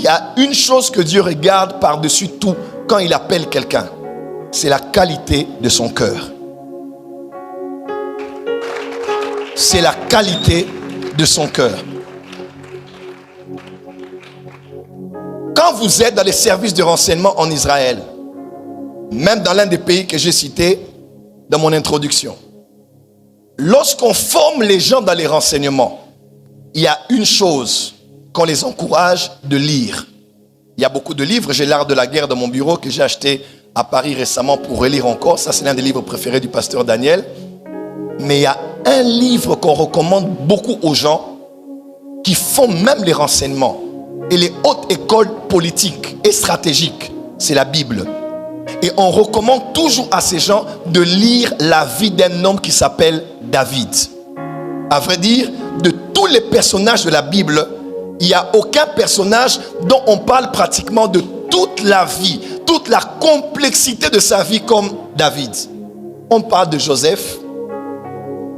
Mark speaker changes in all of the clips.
Speaker 1: a une chose que Dieu regarde par-dessus tout quand il appelle quelqu'un. C'est la qualité de son cœur. C'est la qualité de son cœur. Quand vous êtes dans les services de renseignement en Israël, même dans l'un des pays que j'ai cité dans mon introduction, lorsqu'on forme les gens dans les renseignements, il y a une chose qu'on les encourage de lire. Il y a beaucoup de livres. J'ai l'art de la guerre dans mon bureau que j'ai acheté à Paris récemment pour relire encore. Ça, c'est l'un des livres préférés du pasteur Daniel. Mais il y a un livre qu'on recommande beaucoup aux gens qui font même les renseignements et les hautes écoles politiques et stratégiques. C'est la Bible. Et on recommande toujours à ces gens de lire la vie d'un homme qui s'appelle David. À vrai dire, de tous les personnages de la Bible, il n'y a aucun personnage dont on parle pratiquement de toute la vie, toute la complexité de sa vie comme David. On parle de Joseph,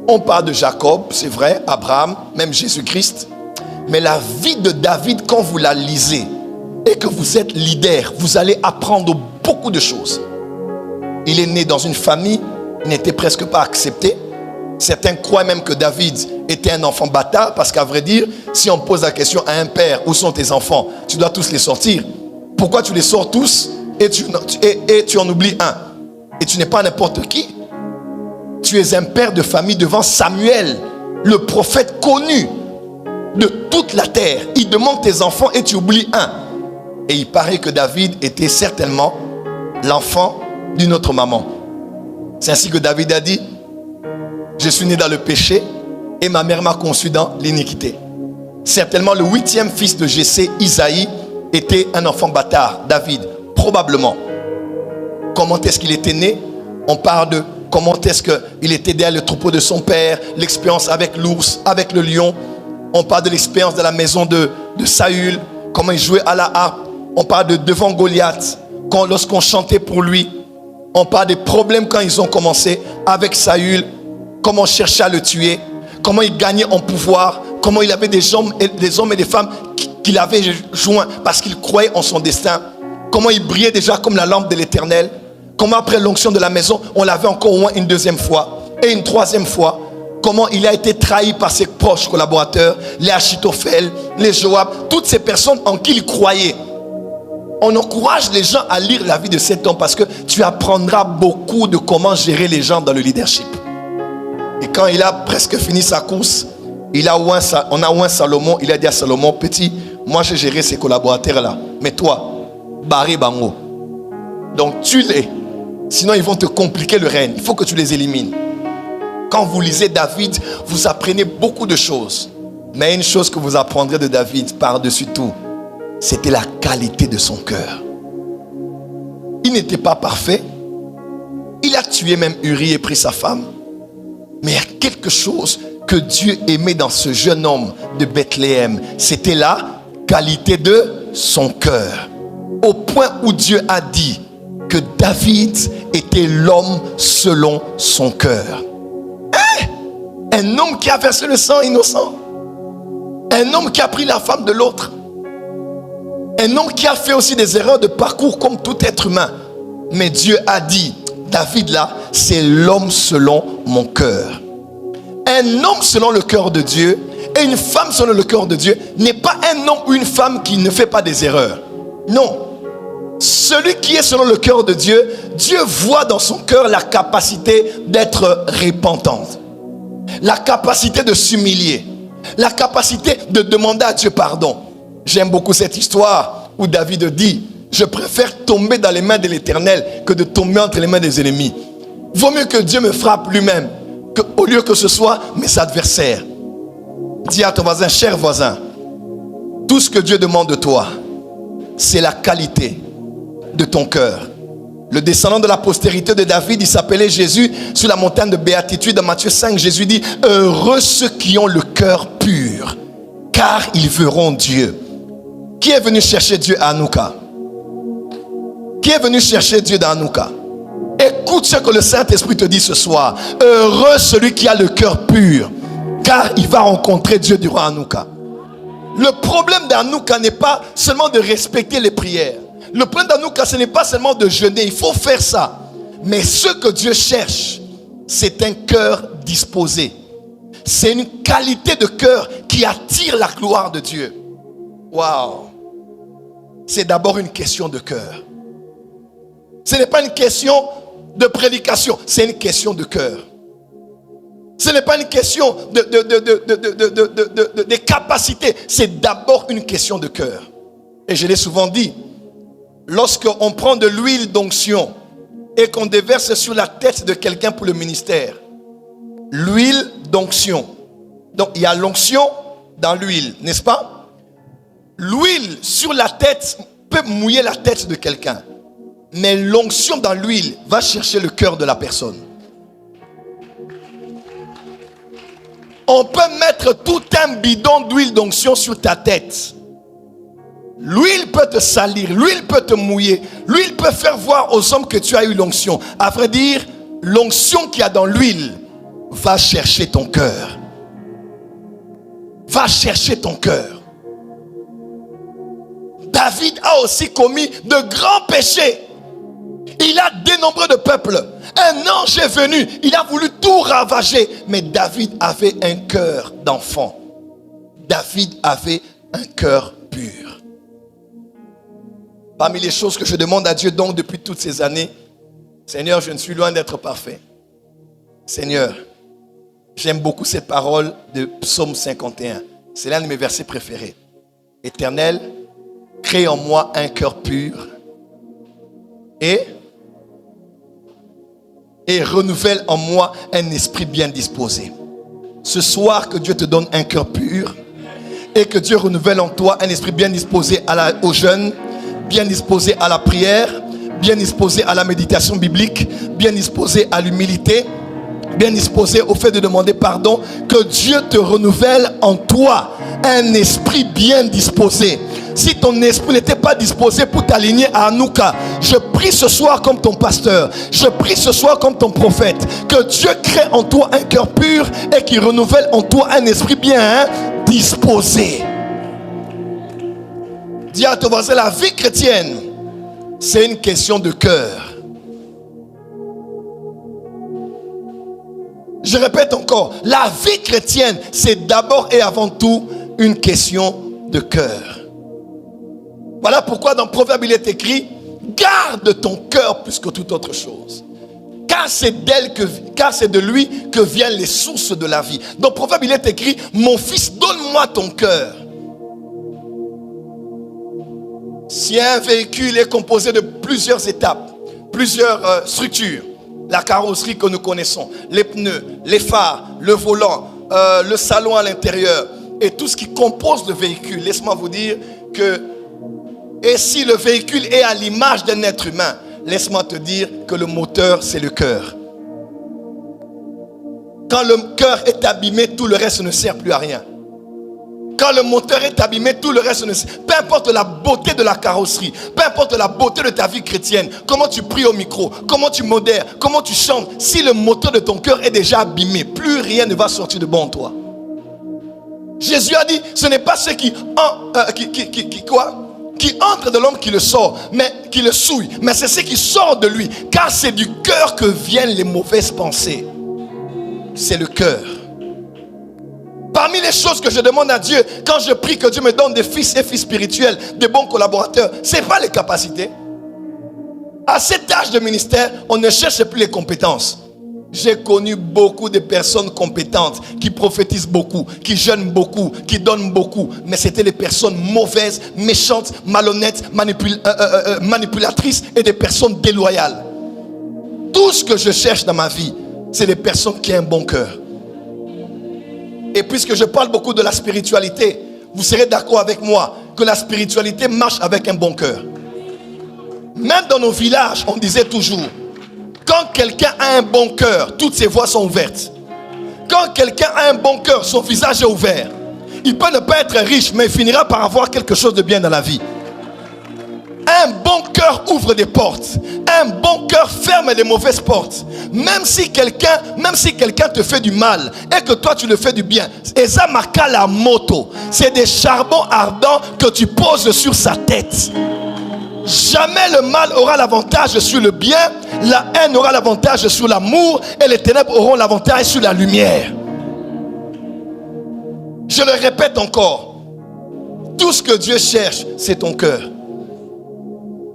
Speaker 1: on parle de Jacob, c'est vrai, Abraham, même Jésus-Christ. Mais la vie de David, quand vous la lisez et que vous êtes leader, vous allez apprendre beaucoup de choses. Il est né dans une famille, il n'était presque pas accepté. Certains croient même que David était un enfant bâtard parce qu'à vrai dire, si on pose la question à un père, où sont tes enfants? Tu dois tous les sortir. Pourquoi tu les sors tous et tu en oublies un? Et tu n'es pas n'importe qui. Tu es un père de famille devant Samuel, le prophète connu de toute la terre. Il demande tes enfants et tu oublies un. Et il paraît que David était certainement l'enfant d'une autre maman. C'est ainsi que David a dit: je suis né dans le péché et ma mère m'a conçu dans l'iniquité. Certainement le 8e fils de Jessé, Isaïe, était un enfant bâtard, David, probablement. Comment est-ce qu'il était né? On parle de comment est-ce qu'il était derrière le troupeau de son père, l'expérience avec l'ours, avec le lion. On parle de l'expérience de la maison de Saül, comment il jouait à la harpe. On parle de devant Goliath, lorsqu'on chantait pour lui. On parle des problèmes quand ils ont commencé avec Saül, comment on cherchait à le tuer, comment il gagnait en pouvoir, comment il avait des hommes et des femmes qu'il avait joints parce qu'il croyait en son destin, comment il brillait déjà comme la lampe de l'Éternel, comment après l'onction de la maison, on l'avait encore au moins une deuxième fois et une troisième fois, comment il a été trahi par ses proches collaborateurs, les Achitophel, les Joab, toutes ces personnes en qui il croyait. On encourage les gens à lire la vie de cet homme parce que tu apprendras beaucoup de comment gérer les gens dans le leadership. Et quand il a presque fini sa course, on a oint Salomon, il a dit à Salomon: petit, moi j'ai géré ces collaborateurs-là, mais toi, barré bango. Donc tue-les, sinon ils vont te compliquer le règne. Il faut que tu les élimines. Quand vous lisez David, vous apprenez beaucoup de choses. Mais une chose que vous apprendrez de David par-dessus tout, c'était la qualité de son cœur. Il n'était pas parfait. Il a tué même Uri et pris sa femme. Mais il y a quelque chose que Dieu aimait dans ce jeune homme de Bethléem. C'était la qualité de son cœur. Au point où Dieu a dit que David était l'homme selon son cœur. Un homme qui a versé le sang innocent. Un homme qui a pris la femme de l'autre. Un homme qui a fait aussi des erreurs de parcours comme tout être humain. Mais Dieu a dit: David là, c'est l'homme selon mon cœur. Un homme selon le cœur de Dieu et une femme selon le cœur de Dieu n'est pas un homme ou une femme qui ne fait pas des erreurs. Non. Celui qui est selon le cœur de Dieu, Dieu voit dans son cœur la capacité d'être repentante, la capacité de s'humilier, la capacité de demander à Dieu pardon. J'aime beaucoup cette histoire où David dit: je préfère tomber dans les mains de l'Éternel que de tomber entre les mains des ennemis. Vaut mieux que Dieu me frappe lui-même au lieu que ce soit mes adversaires. Dis à ton voisin: cher voisin, tout ce que Dieu demande de toi, c'est la qualité de ton cœur. Le descendant de la postérité de David, il s'appelait Jésus. Sur la montagne de béatitude dans Matthieu 5, Jésus dit: heureux ceux qui ont le cœur pur, car ils verront Dieu. Qui est venu chercher Dieu à Hanouka? Qui est venu chercher Dieu dans Hanouka? Écoute ce que le Saint-Esprit te dit ce soir. Heureux celui qui a le cœur pur, car il va rencontrer Dieu durant Hanouka. Le problème d'Hanouka n'est pas seulement de respecter les prières. Le problème d'Hanouka, ce n'est pas seulement de jeûner. Il faut faire ça. Mais ce que Dieu cherche, c'est un cœur disposé. C'est une qualité de cœur qui attire la gloire de Dieu. Waouh! C'est d'abord une question de cœur. Ce n'est pas une question de prédication, c'est une question de cœur. Ce n'est pas une question de capacités, c'est d'abord une question de cœur. Et je l'ai souvent dit, lorsqu'on prend de l'huile d'onction et qu'on déverse sur la tête de quelqu'un pour le ministère, l'huile d'onction. Donc il y a l'onction dans l'huile, n'est-ce pas? L'huile sur la tête peut mouiller la tête de quelqu'un. Mais l'onction dans l'huile va chercher le cœur de la personne. On peut mettre tout un bidon d'huile d'onction sur ta tête. L'huile peut te salir, l'huile peut te mouiller, l'huile peut faire voir aux hommes que tu as eu l'onction. À vrai dire, l'onction qu'il y a dans l'huile va chercher ton cœur. Va chercher ton cœur. David a aussi commis de grands péchés. Il a dénombré de peuples. Un ange est venu. Il a voulu tout ravager. Mais David avait un cœur d'enfant. David avait un cœur pur. Parmi les choses que je demande à Dieu donc depuis toutes ces années, Seigneur, je ne suis loin d'être parfait. Seigneur, j'aime beaucoup cette parole de Psaume 51. C'est l'un de mes versets préférés. Éternel, crée en moi un cœur pur et renouvelle en moi un esprit bien disposé. Ce soir, que Dieu te donne un cœur pur et que Dieu renouvelle en toi un esprit bien disposé aux jeunes, bien disposé à la prière, bien disposé à la méditation biblique, bien disposé à l'humilité, bien disposé au fait de demander pardon. Que Dieu te renouvelle en toi un esprit bien disposé. Si ton esprit n'était pas disposé pour t'aligner à Hanouka, je prie ce soir comme ton pasteur, je prie ce soir comme ton prophète, que Dieu crée en toi un cœur pur et qu'il renouvelle en toi un esprit bien disposé. Dis à ton voisin, la vie chrétienne, c'est une question de cœur. Je répète encore, la vie chrétienne, c'est d'abord et avant tout une question de cœur. Voilà pourquoi dans Proverbe il est écrit, garde ton cœur plus que toute autre chose. Car c'est de lui que viennent les sources de la vie. Dans Proverbe il est écrit, mon fils, donne-moi ton cœur. Si un véhicule est composé de plusieurs étapes, plusieurs structures, la carrosserie que nous connaissons, les pneus, les phares, le volant, le salon à l'intérieur et tout ce qui compose le véhicule, laisse-moi vous dire que, et si le véhicule est à l'image d'un être humain, laisse-moi te dire que le moteur, c'est le cœur. Quand le cœur est abîmé, tout le reste ne sert plus à rien. Quand le moteur est abîmé, tout le reste ne sert. Peu importe la beauté de la carrosserie, peu importe la beauté de ta vie chrétienne, comment tu pries au micro, comment tu modères, comment tu chantes, si le moteur de ton cœur est déjà abîmé, plus rien ne va sortir de bon en toi. Jésus a dit, ce n'est pas ceux qui entre de l'homme qui le sort, mais qui le souille, mais c'est ce qui sort de lui, car c'est du cœur que viennent les mauvaises pensées. C'est le cœur. Parmi les choses que je demande à Dieu, quand je prie que Dieu me donne des fils et filles spirituels, des bons collaborateurs, ce n'est pas les capacités. À cet âge de ministère, on ne cherche plus les compétences. J'ai connu beaucoup de personnes compétentes qui prophétisent beaucoup, qui jeûnent beaucoup, qui donnent beaucoup. Mais c'était des personnes mauvaises, méchantes, malhonnêtes, manipulatrices et des personnes déloyales. Tout ce que je cherche dans ma vie, c'est des personnes qui ont un bon cœur. Et puisque je parle beaucoup de la spiritualité, vous serez d'accord avec moi que la spiritualité marche avec un bon cœur. Même dans nos villages, on disait toujours, quand quelqu'un a un bon cœur, toutes ses voies sont ouvertes. Quand quelqu'un a un bon cœur, son visage est ouvert. Il peut ne pas être riche, mais il finira par avoir quelque chose de bien dans la vie. Un bon cœur ouvre des portes. Un bon cœur ferme les mauvaises portes. Même si quelqu'un te fait du mal et que toi tu le fais du bien. Eza makala moto. C'est des charbons ardents que tu poses sur sa tête. Jamais le mal aura l'avantage sur le bien. La haine aura l'avantage sur l'amour. Et les ténèbres auront l'avantage sur la lumière. Je le répète encore. Tout ce que Dieu cherche, c'est ton cœur.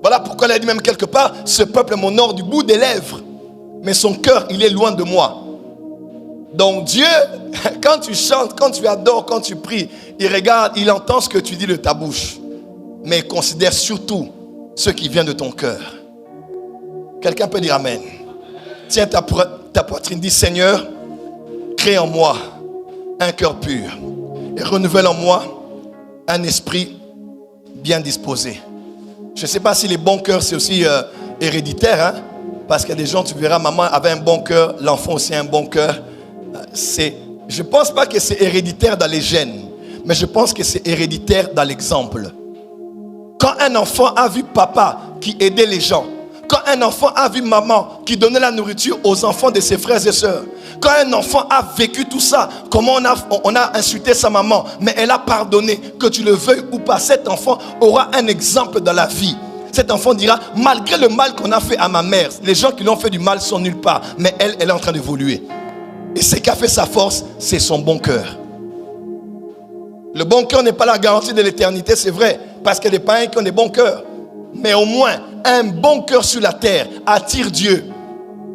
Speaker 1: Voilà pourquoi il a dit même quelque part, ce peuple m'honore du bout des lèvres, mais son cœur, il est loin de moi. Donc Dieu, quand tu chantes, quand tu adores, quand tu pries, il regarde, il entend ce que tu dis de ta bouche, mais il considère surtout ce qui vient de ton cœur. Quelqu'un peut dire Amen. Tiens ta poitrine, dis Seigneur, crée en moi un cœur pur et renouvelle en moi un esprit bien disposé. Je ne sais pas si les bons cœurs c'est aussi héréditaire, hein? Parce qu'il y a des gens, tu verras, maman avait un bon cœur, l'enfant aussi a un bon cœur. Je ne pense pas que c'est héréditaire dans les gènes, mais je pense que c'est héréditaire dans l'exemple. Quand un enfant a vu papa qui aidait les gens, quand un enfant a vu maman qui donnait la nourriture aux enfants de ses frères et sœurs, quand un enfant a vécu tout ça, comment on a insulté sa maman, mais elle a pardonné, que tu le veuilles ou pas, cet enfant aura un exemple dans la vie. Cet enfant dira, malgré le mal qu'on a fait à ma mère, les gens qui l'ont fait du mal sont nulle part, mais elle est en train d'évoluer. Et ce qui a fait sa force, c'est son bon cœur. Le bon cœur n'est pas la garantie de l'éternité, c'est vrai, parce qu'il y a des païens qui ont des bons cœurs. Mais au moins, un bon cœur sur la terre attire Dieu.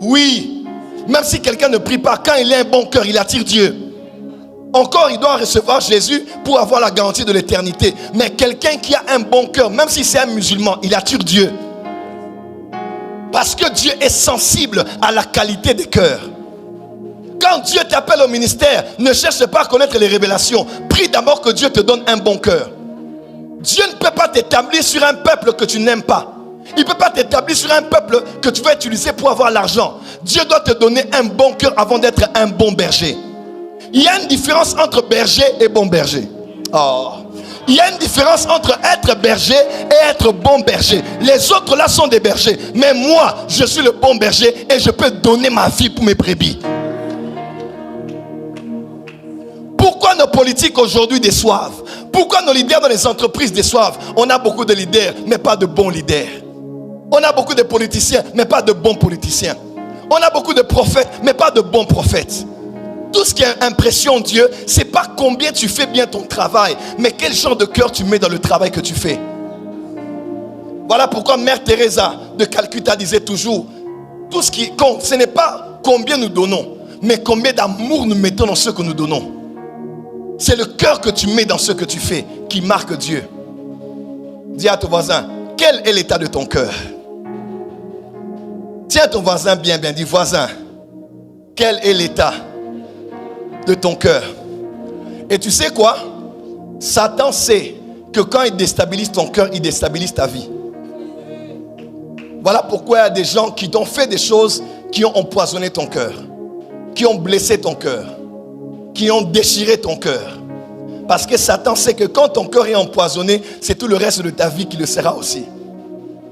Speaker 1: Oui, même si quelqu'un ne prie pas, quand il a un bon cœur, il attire Dieu. Encore, il doit recevoir Jésus pour avoir la garantie de l'éternité. Mais quelqu'un qui a un bon cœur, même si c'est un musulman, il attire Dieu. Parce que Dieu est sensible à la qualité des cœurs. Quand Dieu t'appelle au ministère, ne cherche pas à connaître les révélations. Prie d'abord que Dieu te donne un bon cœur. Dieu ne peut pas t'établir sur un peuple que tu n'aimes pas. Il ne peut pas t'établir sur un peuple que tu vas utiliser pour avoir l'argent. Dieu doit te donner un bon cœur avant d'être un bon berger. Il y a une différence entre berger et bon berger. Oh. Il y a une différence entre être berger et être bon berger. Les autres là sont des bergers. Mais moi, je suis le bon berger et je peux donner ma vie pour mes brebis. Pourquoi nos politiques aujourd'hui déçoivent? Pourquoi nos leaders dans les entreprises déçoivent? On a beaucoup de leaders, mais pas de bons leaders. On a beaucoup de politiciens, mais pas de bons politiciens. On a beaucoup de prophètes, mais pas de bons prophètes. Tout ce qui impressionne Dieu, c'est pas combien tu fais bien ton travail, mais quel genre de cœur tu mets dans le travail que tu fais. Voilà pourquoi Mère Teresa de Calcutta disait toujours, tout ce qui compte, ce n'est pas combien nous donnons, mais combien d'amour nous mettons dans ce que nous donnons. C'est le cœur que tu mets dans ce que tu fais qui marque Dieu. Dis à ton voisin, quel est l'état de ton cœur? Tiens ton voisin bien, dis voisin, quel est l'état de ton cœur? Et tu sais quoi? Satan sait que quand il déstabilise ton cœur, il déstabilise ta vie. Voilà pourquoi il y a des gens qui t'ont fait des choses qui ont empoisonné ton cœur, qui ont blessé ton cœur, qui ont déchiré ton cœur. Parce que Satan sait que quand ton cœur est empoisonné, c'est tout le reste de ta vie qui le sera aussi.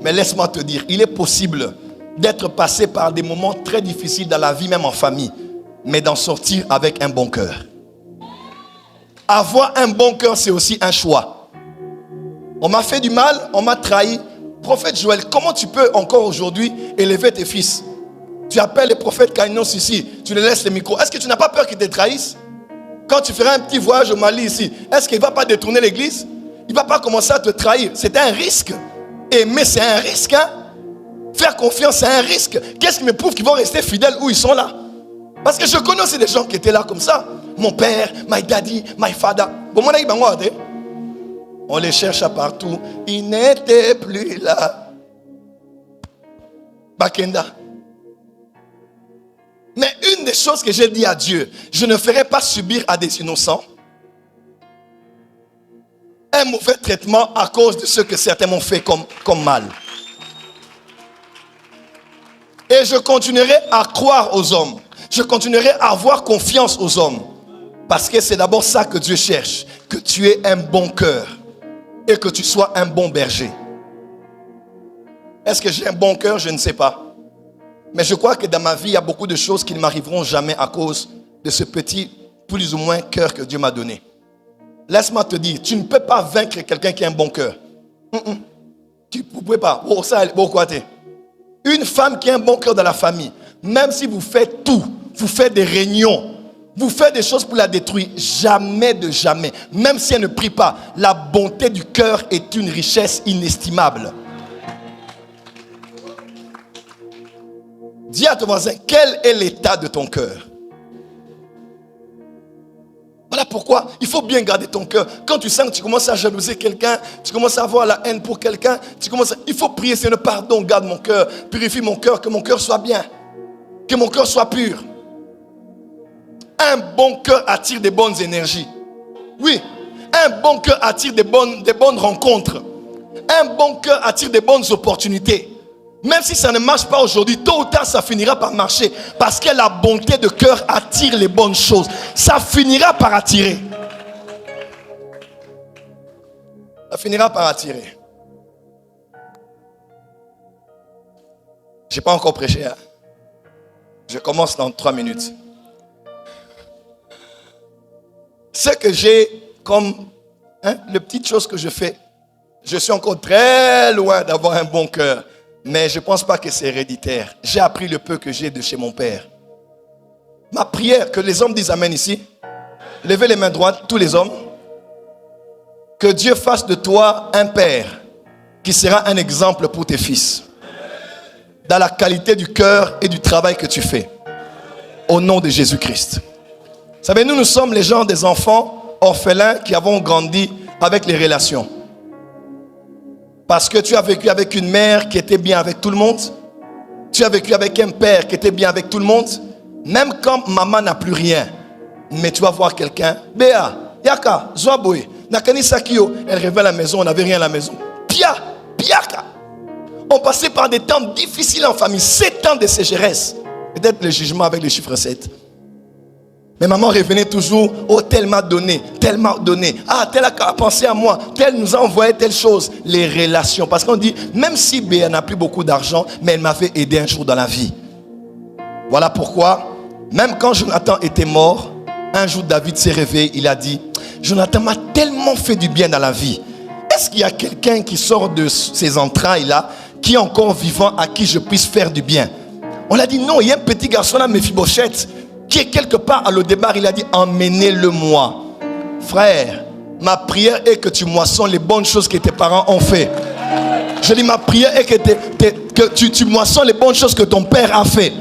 Speaker 1: Mais laisse-moi te dire, il est possible d'être passé par des moments très difficiles dans la vie, même en famille, mais d'en sortir avec un bon cœur. Avoir un bon cœur, c'est aussi un choix. On m'a fait du mal, on m'a trahi. Prophète Joël, comment tu peux encore aujourd'hui élever tes fils? Tu appelles les prophètes Kainos ici, tu les laisses les micros. Est-ce que tu n'as pas peur qu'ils te trahissent? Quand tu feras un petit voyage au Mali ici, est-ce qu'il ne va pas détourner l'église? Il ne va pas commencer à te trahir. C'est un risque. Aimer, c'est un risque. Hein? Faire confiance, c'est un risque. Qu'est-ce qui me prouve qu'ils vont rester fidèles où ils sont là? Parce que je connais aussi des gens qui étaient là comme ça. Mon père, my daddy, my father. On les cherche à partout. Ils n'étaient plus là. Bakenda. Mais une des choses que j'ai dit à Dieu, je ne ferai pas subir à des innocents un mauvais traitement à cause de ce que certains m'ont fait comme mal. Et je continuerai à croire aux hommes. Je continuerai à avoir confiance aux hommes. Parce que c'est d'abord ça que Dieu cherche. Que tu aies un bon cœur. Et que tu sois un bon berger. Est-ce que j'ai un bon cœur? Je ne sais pas. Mais je crois que dans ma vie, il y a beaucoup de choses qui ne m'arriveront jamais à cause de ce petit, plus ou moins, cœur que Dieu m'a donné. Laisse-moi te dire, tu ne peux pas vaincre quelqu'un qui a un bon cœur. Tu ne peux pas. Oh, ça, pourquoi t'es? Une femme qui a un bon cœur dans la famille, même si vous faites tout, vous faites des réunions, vous faites des choses pour la détruire, jamais de jamais, même si elle ne prie pas, la bonté du cœur est une richesse inestimable. Dis à ton voisin, quel est l'état de ton cœur? Voilà pourquoi il faut bien garder ton cœur. Quand tu sens que tu commences à jalouser quelqu'un, tu commences à avoir la haine pour quelqu'un, il faut prier, Seigneur, pardon, garde mon cœur, purifie mon cœur, que mon cœur soit bien, que mon cœur soit pur. Un bon cœur attire des bonnes énergies. Oui, un bon cœur attire des bonnes rencontres. Un bon cœur attire des bonnes opportunités. Même si ça ne marche pas aujourd'hui, tôt ou tard, ça finira par marcher. Parce que la bonté de cœur attire les bonnes choses. Ça finira par attirer. Ça finira par attirer. Je n'ai pas encore prêché. Hein? Je commence dans 3 minutes. Ce que j'ai comme les petites choses que je fais, je suis encore très loin d'avoir un bon cœur. Mais je ne pense pas que c'est héréditaire. J'ai appris le peu que j'ai de chez mon père. Ma prière, que les hommes disent amen ici. Levez les mains droites, tous les hommes. Que Dieu fasse de toi un père qui sera un exemple pour tes fils. Dans la qualité du cœur et du travail que tu fais. Au nom de Jésus-Christ. Vous savez, nous sommes les gens des enfants orphelins qui avons grandi avec les relations. Parce que tu as vécu avec une mère qui était bien avec tout le monde. Tu as vécu avec un père qui était bien avec tout le monde. Même quand maman n'a plus rien. Mais tu vas voir quelqu'un. Béa, Yaka, Zwaboy, Nakani Sakio. Elle revient à la maison, on n'avait rien à la maison. Pia, Piaka. On passait par des temps difficiles en famille. 7 ans de sécheresse. Peut-être le jugement avec le chiffre 7. Mais maman revenait toujours, oh, tel m'a donné, ah, tel a pensé à moi, tel nous a envoyé telle chose. Les relations, parce qu'on dit, même si Béa n'a plus beaucoup d'argent, mais elle m'avait aidé un jour dans la vie. Voilà pourquoi, même quand Jonathan était mort, un jour David s'est réveillé, il a dit, Jonathan m'a tellement fait du bien dans la vie. Est-ce qu'il y a quelqu'un qui sort de ces entrailles-là, qui est encore vivant, à qui je puisse faire du bien? On a dit, non, il y a un petit garçon là, Mephibosheth, qui est quelque part à l'Odébar, il a dit, emmenez-le-moi. Frère, ma prière est que tu moissons les bonnes choses que tes parents ont fait. Je dis, ma prière est que tu moissons les bonnes choses que ton père a fait.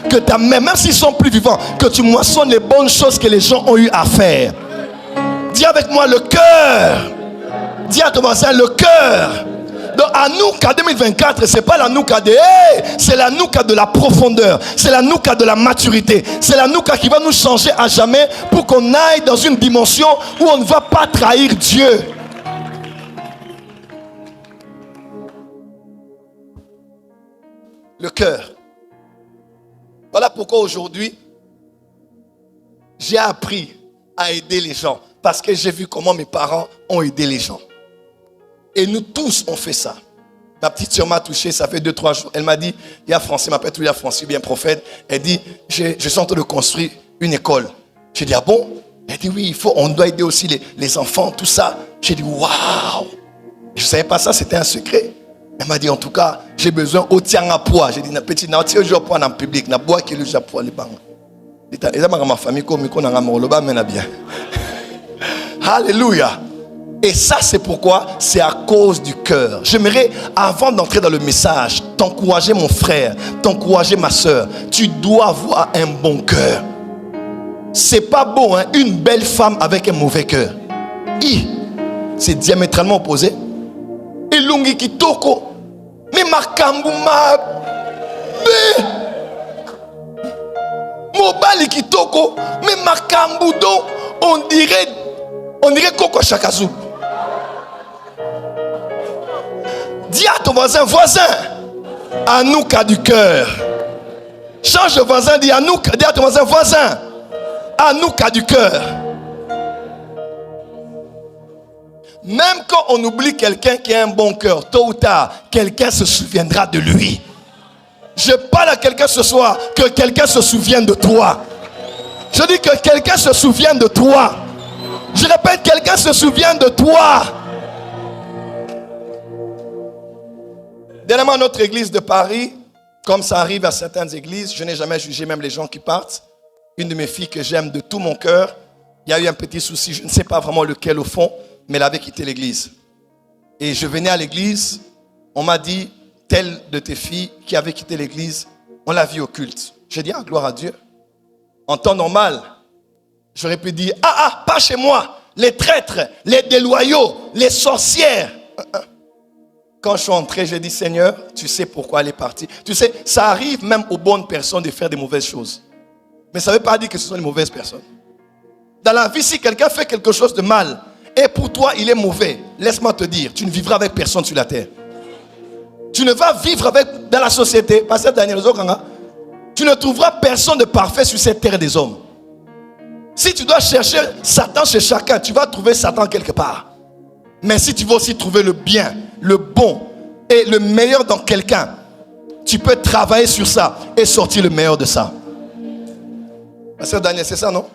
Speaker 1: Que ta mère, même s'ils sont plus vivants, que tu moissonnes les bonnes choses que les gens ont eu à faire. Dis avec moi le cœur. Dis à ton voisin le cœur. Donc Hanouka 2024, c'est pas la Hanouka de c'est la Hanouka de la profondeur, c'est la Hanouka de la maturité, c'est la Hanouka qui va nous changer à jamais pour qu'on aille dans une dimension où on ne va pas trahir Dieu. Le cœur. Voilà pourquoi aujourd'hui j'ai appris à aider les gens, parce que j'ai vu comment mes parents ont aidé les gens. Et nous tous, on fait ça. Ma petite soeur m'a touché, ça fait 2-3 jours. Elle m'a dit, il y a Français, m'appelle tout, il y a Français, bien prophète. Elle dit, je suis en train de construire une école. J'ai dit, ah bon? Elle dit, oui, on doit aider aussi les enfants, tout ça. J'ai dit, waouh! Je ne savais pas ça, c'était un secret. Elle m'a dit, en tout cas, j'ai besoin au tien à poids. J'ai dit, petit, na tien au poids dans le public, na bois qui est le Japon, les bancs. Et ça m'a ma famille, comme on a un bien. Alléluia. Et ça, c'est pourquoi? C'est à cause du cœur. J'aimerais, avant d'entrer dans le message, t'encourager mon frère, t'encourager ma soeur. Tu dois avoir un bon cœur. C'est pas beau, hein, une belle femme avec un mauvais cœur. C'est diamétralement opposé. Et lungi kitoko. Mais makambu ma mobali kitoko. Mais makambu do, on dirait Koko Chakazu. Dis à ton voisin, Hanouka du cœur. Change de voisin, dis à ton voisin, Hanouka du cœur. Même quand on oublie quelqu'un qui a un bon cœur, tôt ou tard, quelqu'un se souviendra de lui. Je parle à quelqu'un ce soir, que quelqu'un se souvienne de toi. Je dis que quelqu'un se souvienne de toi. Je répète, quelqu'un se souvient de toi. Dernièrement, notre église de Paris, comme ça arrive à certaines églises, je n'ai jamais jugé même les gens qui partent. Une de mes filles que j'aime de tout mon cœur, il y a eu un petit souci, je ne sais pas vraiment lequel au fond, mais elle avait quitté l'église. Et je venais à l'église, on m'a dit, telle de tes filles qui avait quitté l'église, on l'a vue au culte. J'ai dit, gloire à Dieu. En temps normal, j'aurais pu dire, pas chez moi, les traîtres, les déloyaux, les sorcières. Quand je suis entré, j'ai dit, Seigneur, tu sais pourquoi elle est partie. Tu sais, ça arrive même aux bonnes personnes de faire des mauvaises choses. Mais ça ne veut pas dire que ce sont les mauvaises personnes. Dans la vie, si quelqu'un fait quelque chose de mal, et pour toi, il est mauvais, laisse-moi te dire, tu ne vivras avec personne sur la terre. Tu ne vas vivre avec, dans la société, Pasteur Daniel Zokanga, tu ne trouveras personne de parfait sur cette terre des hommes. Si tu dois chercher Satan chez chacun, tu vas trouver Satan quelque part. Mais si tu veux aussi trouver le bien, le bon et le meilleur dans quelqu'un, tu peux travailler sur ça et sortir le meilleur de ça. Pasteur Daniel, c'est ça, non?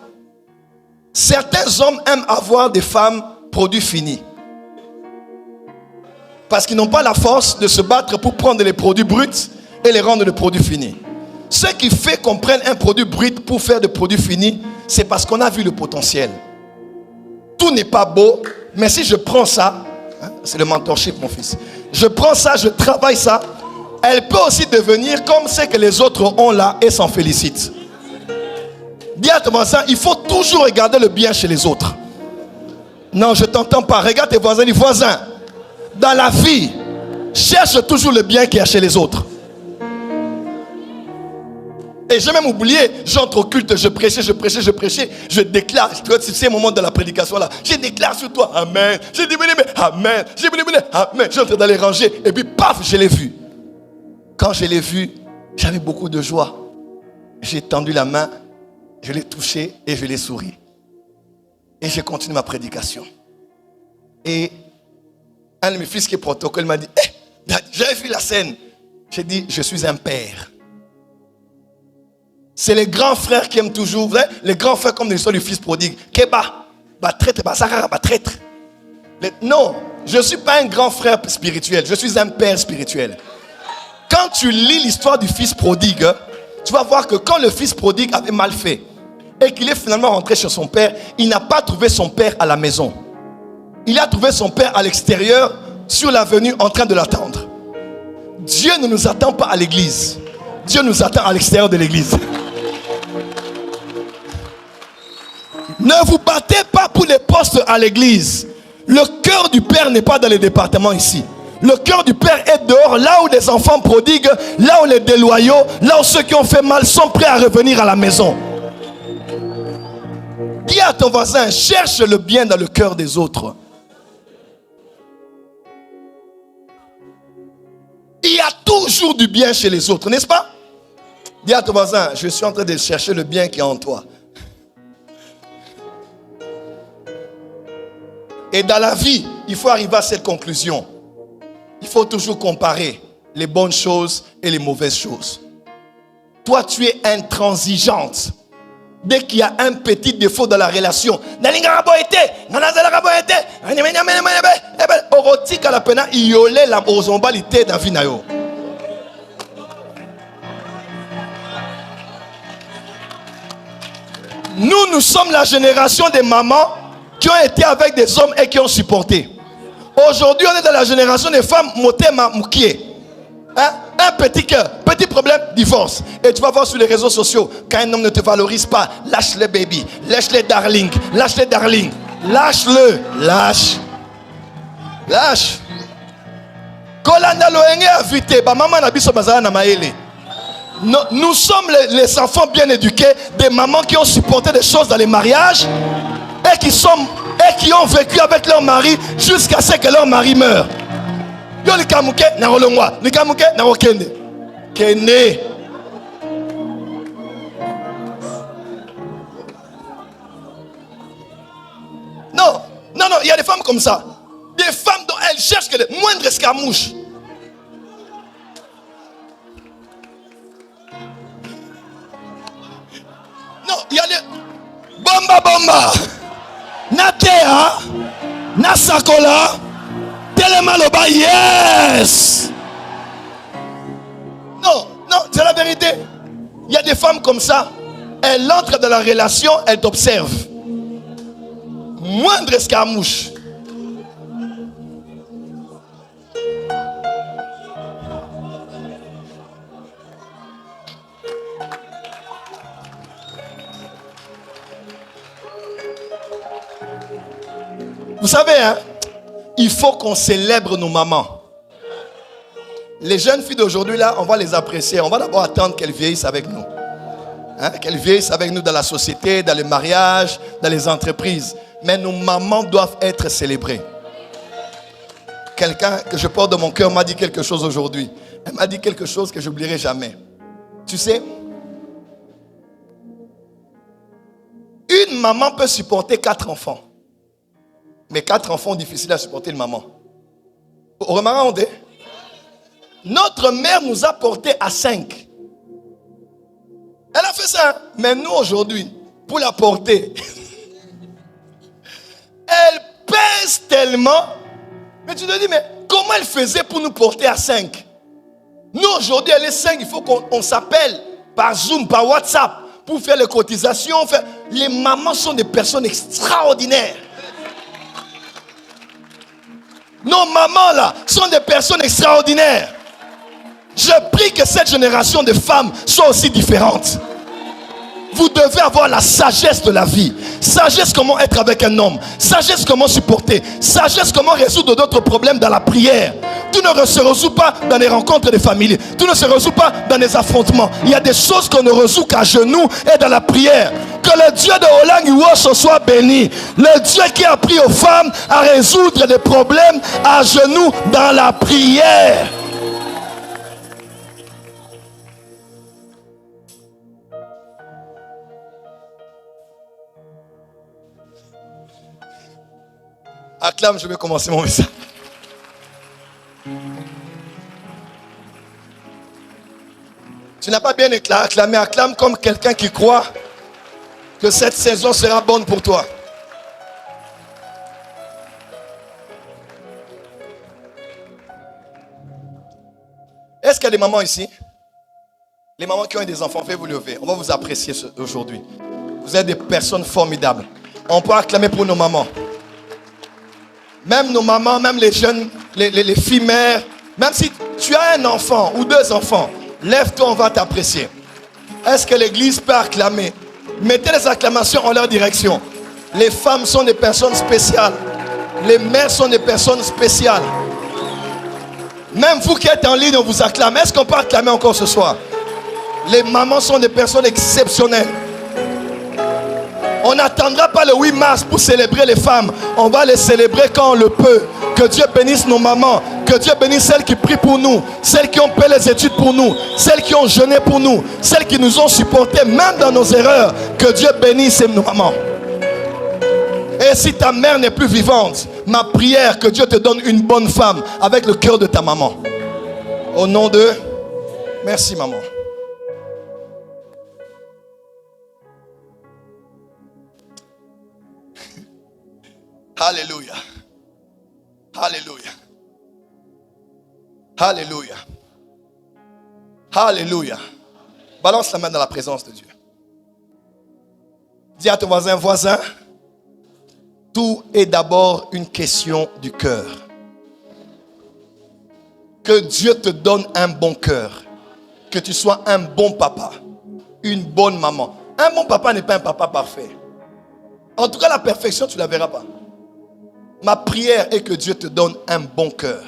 Speaker 1: Certains hommes aiment avoir des femmes produits finis. Parce qu'ils n'ont pas la force de se battre pour prendre les produits bruts et les rendre des produits finis. Ce qui fait qu'on prenne un produit brut pour faire des produits finis, c'est parce qu'on a vu le potentiel. Tout n'est pas beau, mais si je prends ça, c'est le mentorship mon fils, je prends ça, je travaille ça, elle peut aussi devenir comme ce que les autres ont là et s'en félicitent. Dis à ton voisin, il faut toujours regarder le bien chez les autres. Non, je ne t'entends pas. Regarde tes voisins, dis voisins. Dans la vie, cherche toujours le bien qu'il y a chez les autres. Et j'ai même oublié, j'entre au culte, je prêchais, je déclare, c'est un moment de la prédication là, je déclare sur toi, amen, j'ai dit, amen, amen, j'entre dans les rangées, et puis paf, je l'ai vu. Quand je l'ai vu, j'avais beaucoup de joie. J'ai tendu la main, je l'ai touché et je l'ai souri. Et j'ai continué ma prédication. Et un de mes fils qui est protocole m'a dit, j'avais vu la scène. J'ai dit, je suis un père. C'est les grands frères qui aiment toujours, vous savez, les grands frères comme l'histoire du fils prodigue. Keba, traître, traître. Non, je ne suis pas un grand frère spirituel, je suis un père spirituel. Quand tu lis l'histoire du fils prodigue, tu vas voir que quand le fils prodigue avait mal fait et qu'il est finalement rentré chez son père, il n'a pas trouvé son père à la maison. Il a trouvé son père à l'extérieur, sur l'avenue, en train de l'attendre. Dieu ne nous attend pas à l'église. Dieu nous attend à l'extérieur de l'église. Ne vous battez pas pour les postes à l'église. Le cœur du Père n'est pas dans les départements ici. Le cœur du Père est dehors, là où les enfants prodiguent, là où les déloyaux, là où ceux qui ont fait mal sont prêts à revenir à la maison. Dis à ton voisin, cherche le bien dans le cœur des autres. Il y a toujours du bien chez les autres, n'est-ce pas? Dis à ton voisin, je suis en train de chercher le bien qui est en toi. Et dans la vie, il faut arriver à cette conclusion. Il faut toujours comparer les bonnes choses et les mauvaises choses. Toi, tu es intransigeante. Dès qu'il y a un petit défaut dans la relation, nous sommes la génération des mamans qui ont été avec des hommes et qui ont supporté. Aujourd'hui, on est dans la génération des femmes motema moukié. Un petit cœur, petit problème, divorce. Et tu vas voir sur les réseaux sociaux, quand un homme ne te valorise pas, lâche-le baby, lâche-le darling, lâche-le darling, lâche-le, lâche. Nous sommes les enfants bien éduqués, des mamans qui ont supporté des choses dans les mariages et qui ont vécu avec leur mari jusqu'à ce que leur mari meure. Yo li kamuke na rolongwa, li kamuke na okende. Kene. Non, il y a des femmes comme ça. escarmouche. Non, il y a les... Bomba. Natea. Nasakola. Telemaloba. Yes. Non, c'est la vérité. Il y a des femmes comme ça. Elles entrent dans la relation, elles t'observent. Moindre escarmouche. Vous savez, hein, il faut qu'on célèbre nos mamans. Les jeunes filles d'aujourd'hui, là, on va les apprécier. On va d'abord attendre qu'elles vieillissent avec nous. Hein, qu'elles vieillissent avec nous dans la société, dans les mariages, dans les entreprises. Mais nos mamans doivent être célébrées. Quelqu'un que je porte dans mon cœur m'a dit quelque chose aujourd'hui. Elle m'a dit quelque chose que je n'oublierai jamais. Tu sais, une maman peut supporter 4 enfants. Mais 4 enfants difficiles à supporter une maman. Remarquez, notre mère nous a portés à 5. Elle a fait ça. Mais nous aujourd'hui, pour la porter, elle pèse tellement. Mais tu te dis, mais comment elle faisait pour nous porter à 5? Nous aujourd'hui, elle est 5. Il faut qu'on s'appelle par Zoom, par WhatsApp, pour faire les cotisations. Les mamans sont des personnes extraordinaires. Nos mamans là sont des personnes extraordinaires. Je prie que cette génération de femmes soit aussi différente. Vous devez avoir la sagesse de la vie. Sagesse comment être avec un homme. Sagesse comment supporter. Sagesse comment résoudre d'autres problèmes dans la prière. Tout ne se résout pas dans les rencontres des familles. Tout ne se résout pas dans les affrontements. Il y a des choses qu'on ne résout qu'à genoux et dans la prière. Que le Dieu de Olang Iwosh soit béni. Le Dieu qui a appris aux femmes à résoudre des problèmes à genoux dans la prière. Acclame, je vais commencer mon message. Tu n'as pas bien acclamé, acclame comme quelqu'un qui croit que cette saison sera bonne pour toi. Est-ce qu'il y a des mamans ici? Les mamans qui ont des enfants, faites vous lever. On va vous apprécier aujourd'hui. Vous êtes des personnes formidables. On peut acclamer pour nos mamans. Même nos mamans, même les jeunes, les filles mères, même si tu as un enfant ou 2 enfants, lève-toi, on va t'apprécier. Est-ce que l'église peut acclamer? Mettez les acclamations en leur direction. Les femmes sont des personnes spéciales. Les mères sont des personnes spéciales. Même vous qui êtes en ligne, on vous acclame. Est-ce qu'on peut acclamer encore ce soir? Les mamans sont des personnes exceptionnelles. On n'attendra pas le 8 mars pour célébrer les femmes. On va les célébrer quand on le peut. Que Dieu bénisse nos mamans. Que Dieu bénisse celles qui prient pour nous. Celles qui ont payé les études pour nous. Celles qui ont jeûné pour nous. Celles qui nous ont supportés même dans nos erreurs. Que Dieu bénisse nos mamans. Et si ta mère n'est plus vivante, ma prière, que Dieu te donne une bonne femme avec le cœur de ta maman. Au nom de... Merci maman. Alléluia. Alléluia. Alléluia. Alléluia. Balance la main dans la présence de Dieu. Dis à ton voisin, voisin, tout est d'abord une question du cœur. Que Dieu te donne un bon cœur. Que tu sois un bon papa. Une bonne maman. Un bon papa n'est pas un papa parfait. En tout cas, la perfection, tu ne la verras pas. Ma prière est que Dieu te donne un bon cœur,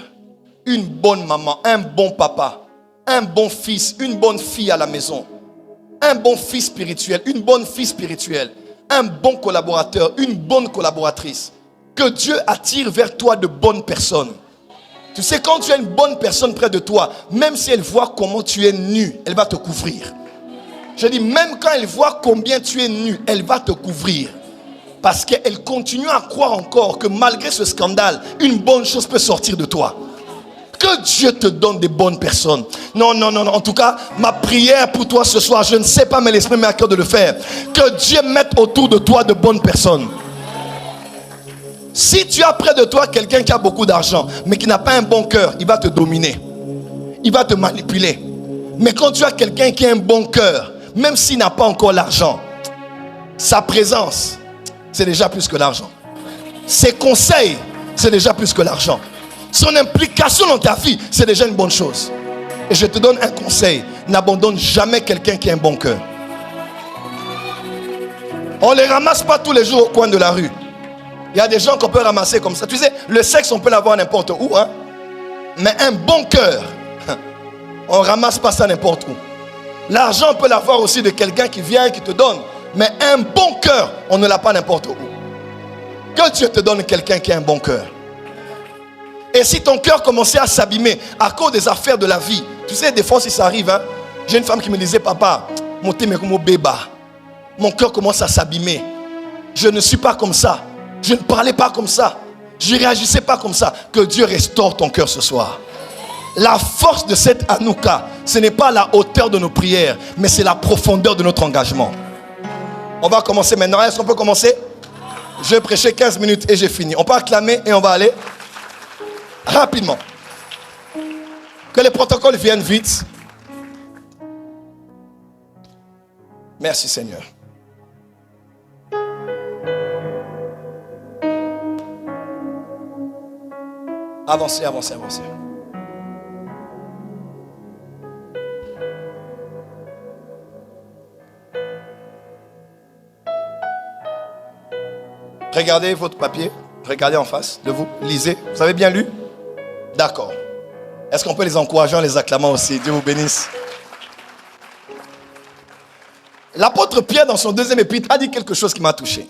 Speaker 1: une bonne maman, un bon papa, un bon fils, une bonne fille à la maison, un bon fils spirituel, une bonne fille spirituelle, un bon collaborateur, une bonne collaboratrice. Que Dieu attire vers toi de bonnes personnes. Tu sais, quand tu as une bonne personne près de toi, même si elle voit comment tu es nu, elle va te couvrir. Je dis, même quand elle voit combien tu es nu, elle va te couvrir. Parce qu'elle continue à croire encore que malgré ce scandale, une bonne chose peut sortir de toi. Que Dieu te donne des bonnes personnes. Non, non, non, non. En tout cas, ma prière pour toi ce soir, je ne sais pas, mais l'Esprit met à cœur de le faire. Que Dieu mette autour de toi de bonnes personnes. Si tu as près de toi quelqu'un qui a beaucoup d'argent, mais qui n'a pas un bon cœur, il va te dominer. Il va te manipuler. Mais quand tu as quelqu'un qui a un bon cœur, même s'il n'a pas encore l'argent, sa présence, c'est déjà plus que l'argent. Ses conseils, c'est déjà plus que l'argent. Son implication dans ta vie, c'est déjà une bonne chose. Et je te donne un conseil. N'abandonne jamais quelqu'un qui a un bon cœur. On ne les ramasse pas tous les jours au coin de la rue. Il y a des gens qu'on peut ramasser comme ça. Tu sais, le sexe, on peut l'avoir n'importe où. Hein? Mais un bon cœur, on ne ramasse pas ça n'importe où. L'argent, on peut l'avoir aussi de quelqu'un qui vient et qui te donne. Mais un bon cœur, on ne l'a pas n'importe où. Que Dieu te donne quelqu'un qui a un bon cœur. Et si ton cœur commençait à s'abîmer à cause des affaires de la vie, tu sais, des fois si ça arrive, hein, j'ai une femme qui me disait, papa, mon cœur commence à s'abîmer. Je ne suis pas comme ça. Je ne parlais pas comme ça. Je ne réagissais pas comme ça. Que Dieu restaure ton cœur ce soir. La force de cette Hanouka, ce n'est pas la hauteur de nos prières, mais c'est la profondeur de notre engagement. On va commencer maintenant. Est-ce qu'on peut commencer? Je vais prêcher 15 minutes et j'ai fini. On peut acclamer et on va aller rapidement. Que les protocoles viennent vite. Merci Seigneur. Avancez, avancez, avancez. Regardez votre papier. Regardez en face de vous. Lisez. Vous avez bien lu? D'accord. Est-ce qu'on peut les encourager en les acclamant aussi? Dieu vous bénisse. L'apôtre Pierre, dans son deuxième épître, a dit quelque chose qui m'a touché.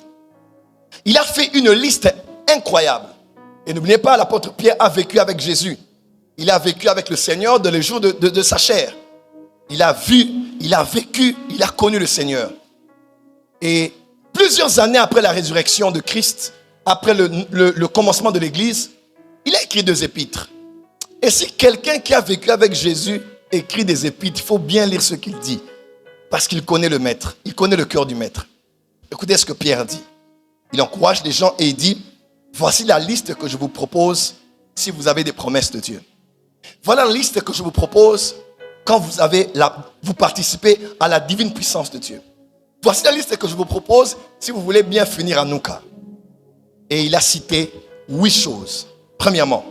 Speaker 1: Il a fait une liste incroyable. Et n'oubliez pas, l'apôtre Pierre a vécu avec Jésus. Il a vécu avec le Seigneur dans les jours de sa chair. Il a vu, il a vécu, il a connu le Seigneur. Et plusieurs années après la résurrection de Christ, après le commencement de l'Église, il a écrit 2 épîtres. Et si quelqu'un qui a vécu avec Jésus écrit des épîtres, il faut bien lire ce qu'il dit. Parce qu'il connaît le maître. Il connaît le cœur du maître. Écoutez ce que Pierre dit. Il encourage les gens et il dit, voici la liste que je vous propose si vous avez des promesses de Dieu. Voilà la liste que je vous propose quand vous participez à la divine puissance de Dieu. Voici la liste que je vous propose si vous voulez bien finir à Hanouka. Et il a cité 8 choses. Premièrement,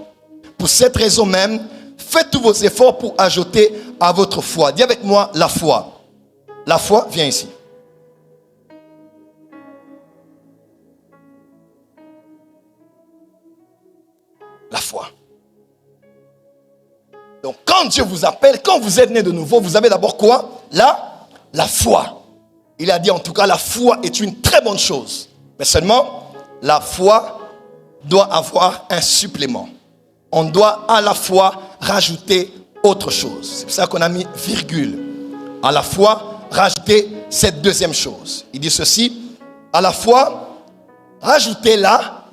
Speaker 1: pour cette raison même, faites tous vos efforts pour ajouter à votre foi. Dis avec moi la foi. La foi, viens ici. La foi. Donc quand Dieu vous appelle, quand vous êtes né de nouveau, vous avez d'abord quoi? La foi. Il a dit en tout cas, la foi est une très bonne chose. Mais seulement, la foi doit avoir un supplément. On doit à la fois rajouter autre chose. C'est pour ça qu'on a mis virgule. À la fois, rajouter cette deuxième chose. Il dit ceci, à la fois, rajouter la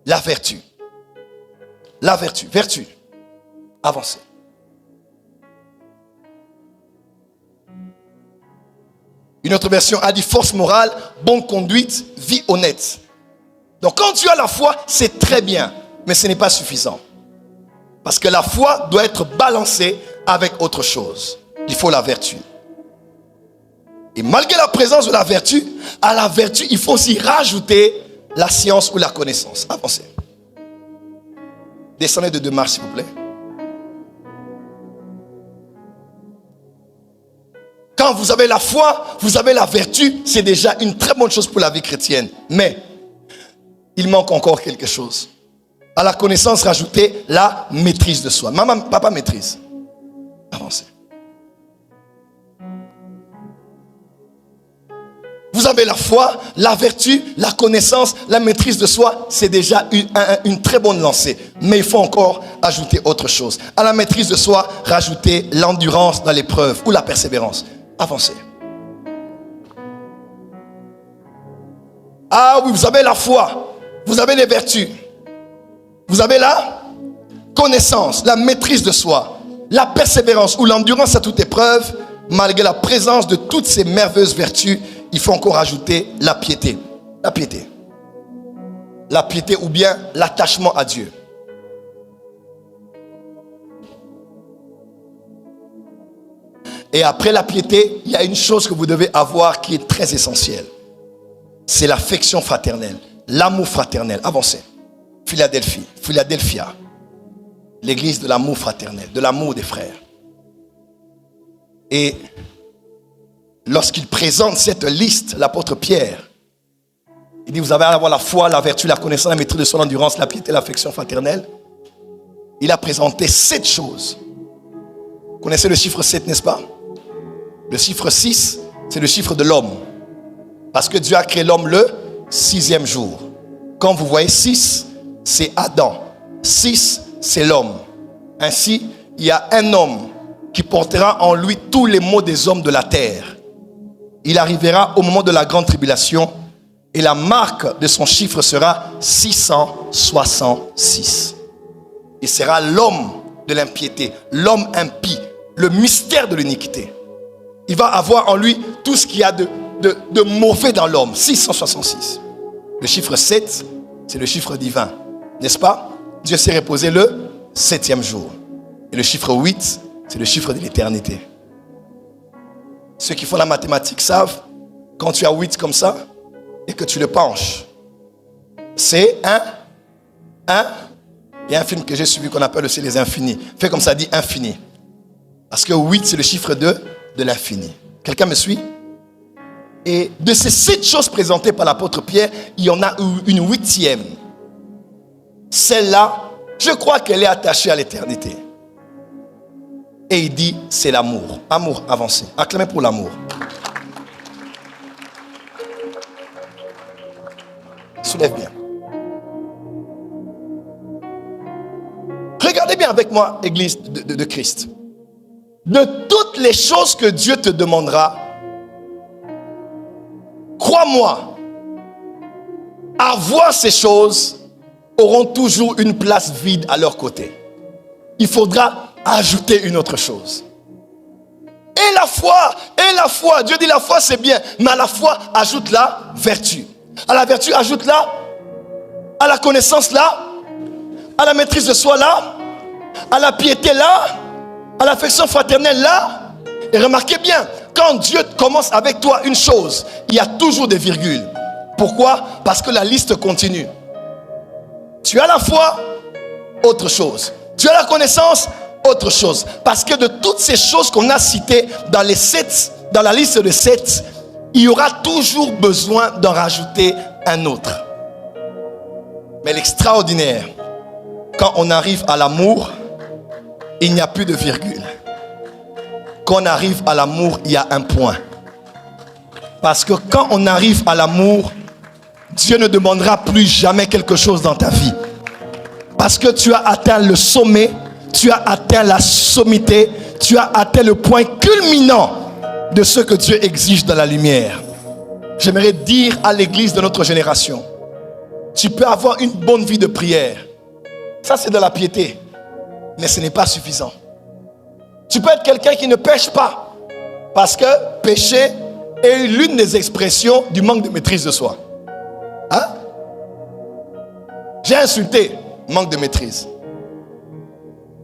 Speaker 1: vertu. La vertu. Avancez. Une autre version a dit force morale, bonne conduite, vie honnête. Donc quand tu as la foi, c'est très bien, mais ce n'est pas suffisant. Parce que la foi doit être balancée avec autre chose. Il faut la vertu. Et malgré la présence de la vertu, à la vertu, il faut aussi rajouter la science ou la connaissance. Avancez. Descendez de 2 marches, s'il vous plaît. Quand vous avez la foi, vous avez la vertu, c'est déjà une très bonne chose pour la vie chrétienne. Mais, il manque encore quelque chose. À la connaissance, rajoutez la maîtrise de soi. Maman, papa maîtrise. Avancez. Vous avez la foi, la vertu, la connaissance, la maîtrise de soi. C'est déjà une très bonne lancée. Mais il faut encore ajouter autre chose. À la maîtrise de soi, rajoutez l'endurance dans l'épreuve ou la persévérance. Avancez. Ah oui, vous avez la foi. Vous avez les vertus. Vous avez la connaissance, la maîtrise de soi, la persévérance ou l'endurance à toute épreuve, malgré la présence de toutes ces merveilleuses vertus, il faut encore ajouter la piété. La piété. La piété ou bien l'attachement à Dieu. Et après la piété, il y a une chose que vous devez avoir qui est très essentielle. C'est l'affection fraternelle, l'amour fraternel. Avancez. Philadelphia. L'église de l'amour fraternel, de l'amour des frères. Et lorsqu'il présente cette liste, l'apôtre Pierre, il dit, vous avez à avoir la foi, la vertu, la connaissance, la maîtrise de soi, l'endurance, la piété, l'affection fraternelle. Il a présenté 7 choses. Vous connaissez le chiffre 7, n'est-ce pas? Le chiffre 6, c'est le chiffre de l'homme. Parce que Dieu a créé l'homme le 6e jour. Quand vous voyez 6, c'est Adam. 6, c'est l'homme. Ainsi, il y a un homme qui portera en lui tous les maux des hommes de la terre. Il arrivera au moment de la grande tribulation et la marque de son chiffre sera 666. Il sera l'homme de l'impiété, l'homme impie, le mystère de l'iniquité. Il va avoir en lui tout ce qu'il y a de mauvais dans l'homme. 666. Le chiffre 7, c'est le chiffre divin. N'est-ce pas? Dieu s'est reposé le 7e jour. Et le chiffre 8, c'est le chiffre de l'éternité. Ceux qui font la mathématique savent, quand tu as 8 comme ça, et que tu le penches, c'est un. Il y a un film que j'ai suivi qu'on appelle aussi les infinis. Fais comme ça, dit infini. Parce que 8, c'est le chiffre de l'infini. Quelqu'un me suit? Et de ces 7 choses présentées par l'apôtre Pierre, il y en a une 8e. Celle-là, je crois qu'elle est attachée à l'éternité. Et il dit, c'est l'amour. Amour avancé. Acclamez pour l'amour. Soulève bien. Regardez bien avec moi, Église de Christ. De toutes les choses que Dieu te demandera, crois-moi, avoir ces choses auront toujours une place vide à leur côté. Il faudra ajouter une autre chose. Et la foi, Dieu dit la foi c'est bien, mais à la foi ajoute la vertu. À la vertu ajoute à la connaissance là, à la maîtrise de soi là, à la piété là, à l'affection fraternelle là. Et remarquez bien, quand Dieu commence avec toi une chose, il y a toujours des virgules. Pourquoi? Parce que la liste continue. Tu as la foi, autre chose. Tu as la connaissance, autre chose. Parce que de toutes ces choses qu'on a citées dans les 7, dans la liste de 7, il y aura toujours besoin d'en rajouter un autre. Mais l'extraordinaire, quand on arrive à l'amour, il n'y a plus de virgule. Quand on arrive à l'amour, il y a un point. Parce que quand on arrive à l'amour, Dieu ne demandera plus jamais quelque chose dans ta vie. Parce que tu as atteint le sommet, tu as atteint la sommité, tu as atteint le point culminant de ce que Dieu exige dans la lumière. J'aimerais dire à l'église de notre génération, tu peux avoir une bonne vie de prière. Ça, c'est de la piété. Mais ce n'est pas suffisant. Tu peux être quelqu'un qui ne pêche pas. Parce que pécher est l'une des expressions du manque de maîtrise de soi. Hein? J'ai insulté, manque de maîtrise.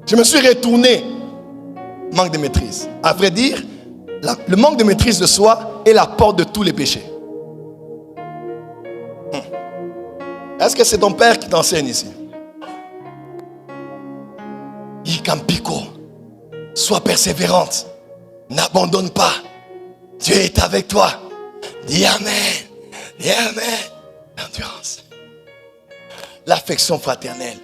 Speaker 1: Je me suis retourné, manque de maîtrise. À vrai dire, le manque de maîtrise de soi est la porte de tous les péchés. Est-ce que c'est ton père qui t'enseigne ici? Yikampiko, sois persévérante, n'abandonne pas. Dieu est avec toi. Dis Amen. Dis Amen. L'endurance. L'affection fraternelle.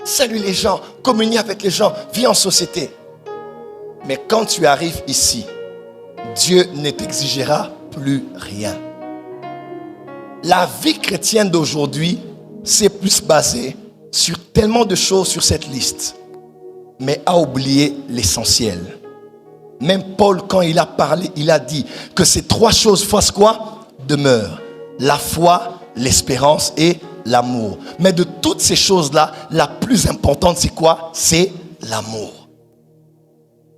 Speaker 1: Salue les gens, communie avec les gens, vis en société. Mais quand tu arrives ici, Dieu ne t'exigera plus rien. La vie chrétienne d'aujourd'hui, c'est plus basé sur tellement de choses sur cette liste, mais a oublié l'essentiel. Même Paul, quand il a parlé, il a dit que ces 3 choses fassent quoi? Demeurent. La foi, l'espérance et l'amour. Mais de toutes ces choses-là, la plus importante, c'est quoi? C'est l'amour.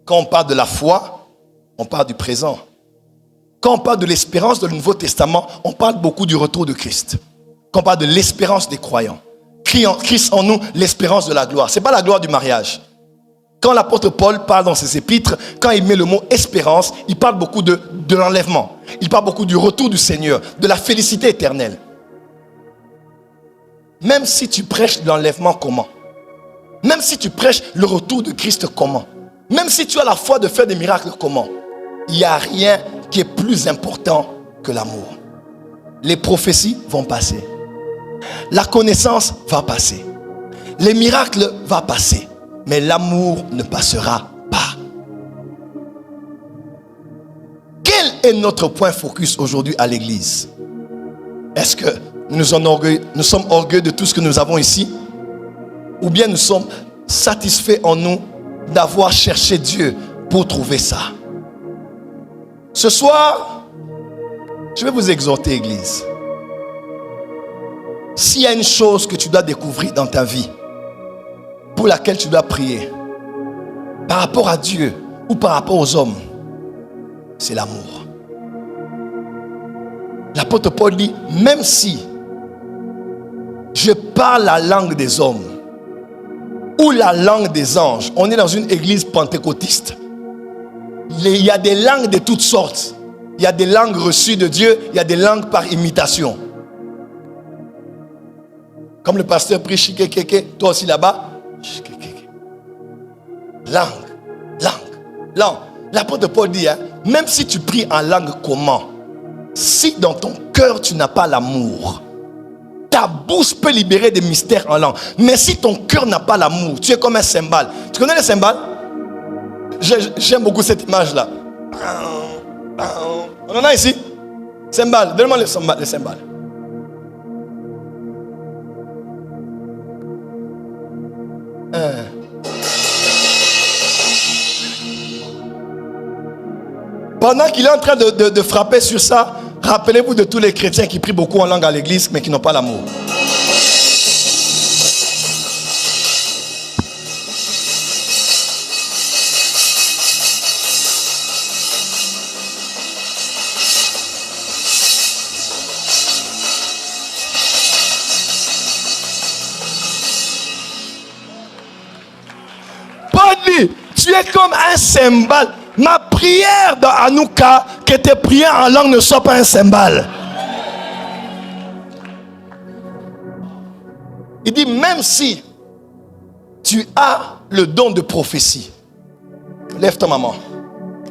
Speaker 1: Quand on parle de la foi, on parle du présent. Quand on parle de l'espérance dans le Nouveau Testament, on parle beaucoup du retour de Christ. Quand on parle de l'espérance des croyants, Christ en nous, l'espérance de la gloire. Ce n'est pas la gloire du mariage. Quand l'apôtre Paul parle dans ses épîtres, quand il met le mot espérance, il parle beaucoup de l'enlèvement. Il parle beaucoup du retour du Seigneur, de la félicité éternelle. Même si tu prêches l'enlèvement, comment? Même si tu prêches le retour de Christ, comment? Même si tu as la foi de faire des miracles, comment? Il n'y a rien qui est plus important que l'amour. Les prophéties vont passer. La connaissance va passer. Les miracles vont passer. Mais l'amour ne passera pas. Quel est notre point focus aujourd'hui à l'église? Est-ce que nous sommes orgueilleux de tout ce que nous avons ici? Ou bien nous sommes satisfaits en nous d'avoir cherché Dieu pour trouver ça? Ce soir, je vais vous exhorter, église. S'il y a une chose que tu dois découvrir dans ta vie, pour laquelle tu dois prier, par rapport à Dieu ou par rapport aux hommes, c'est l'amour. L'apôtre Paul dit, même si je parle la langue des hommes ou la langue des anges, on est dans une église pentecôtiste. Il y a des langues de toutes sortes. Il y a des langues reçues de Dieu, il y a des langues par imitation. Comme le pasteur prie Shikekeke, toi aussi là-bas. Langue. L'apôtre Paul dit, même si tu pries en langue comment, si dans ton cœur tu n'as pas l'amour, ta bouche peut libérer des mystères en langue. Mais si ton cœur n'a pas l'amour, tu es comme un cymbale. Tu connais les cymbales? J'aime beaucoup cette image-là. On en a ici? Cymbales, donne-moi les cymbales. Pendant qu'il est en train de frapper sur ça, rappelez-vous de tous les chrétiens qui prient beaucoup en langue à l'église mais qui n'ont pas l'amour. Paul dit, tu es comme un cymbale. Ma prière dans Hanouka, que tes prières en langue ne soient pas un cymbale. Il dit, même si tu as le don de prophétie, lève ta maman,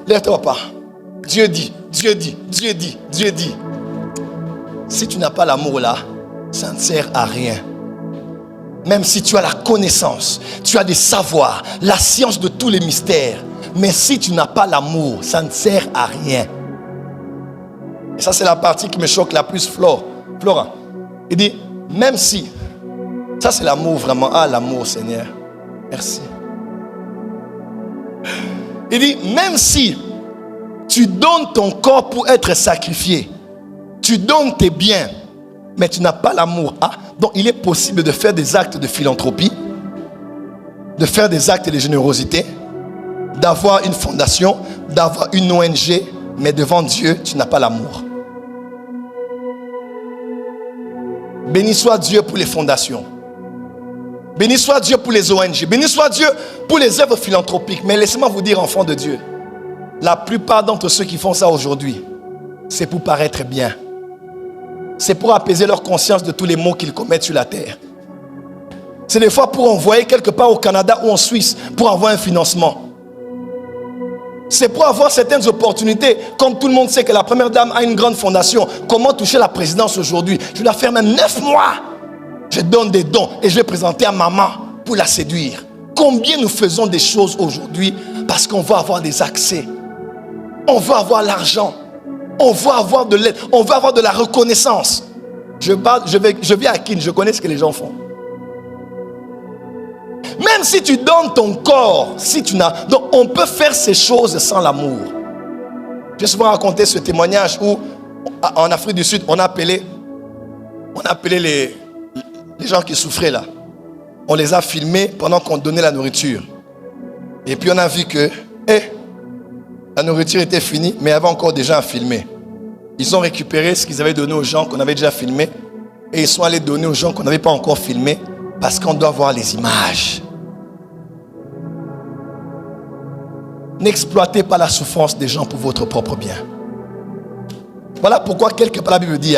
Speaker 1: lève ton papa. Dieu dit. Si tu n'as pas l'amour là, ça ne sert à rien. Même si tu as la connaissance, tu as des savoirs, la science de tous les mystères, mais si tu n'as pas l'amour, ça ne sert à rien. Et ça, c'est la partie qui me choque la plus, Flora. Il dit, même si, ça c'est l'amour vraiment. Ah, l'amour, Seigneur. Merci. Il dit, même si tu donnes ton corps pour être sacrifié, tu donnes tes biens, mais tu n'as pas l'amour. Ah, donc il est possible de faire des actes de philanthropie, de faire des actes de générosité, d'avoir une fondation, d'avoir une ONG, mais devant Dieu, tu n'as pas l'amour. Béni soit Dieu pour les fondations. Béni soit Dieu pour les ONG. Béni soit Dieu pour les œuvres philanthropiques. Mais laissez-moi vous dire, enfants de Dieu, la plupart d'entre ceux qui font ça aujourd'hui, c'est pour paraître bien. C'est pour apaiser leur conscience de tous les maux qu'ils commettent sur la terre. C'est des fois pour envoyer quelque part au Canada ou en Suisse pour avoir un financement. C'est pour avoir certaines opportunités. Comme tout le monde sait que la première dame a une grande fondation. Comment toucher la présidence aujourd'hui? Je dois faire même 9 mois. Je donne des dons et je vais présenter à maman pour la séduire. Combien nous faisons des choses aujourd'hui parce qu'on veut avoir des accès. On veut avoir l'argent. On veut avoir de l'aide. On veut avoir de la reconnaissance. Je viens à Kin, je connais ce que les gens font. Même si tu donnes ton corps, donc on peut faire ces choses sans l'amour. J'ai souvent raconté ce témoignage où en Afrique du Sud, on appelait des gens qui souffraient là. On les a filmés pendant qu'on donnait la nourriture. Et puis on a vu que la nourriture était finie, mais il y avait encore des gens à filmer. Ils ont récupéré ce qu'ils avaient donné aux gens qu'on avait déjà filmés. Et ils sont allés donner aux gens qu'on n'avait pas encore filmés. Parce qu'on doit voir les images. N'exploitez pas la souffrance des gens pour votre propre bien. Voilà pourquoi quelque part la Bible dit,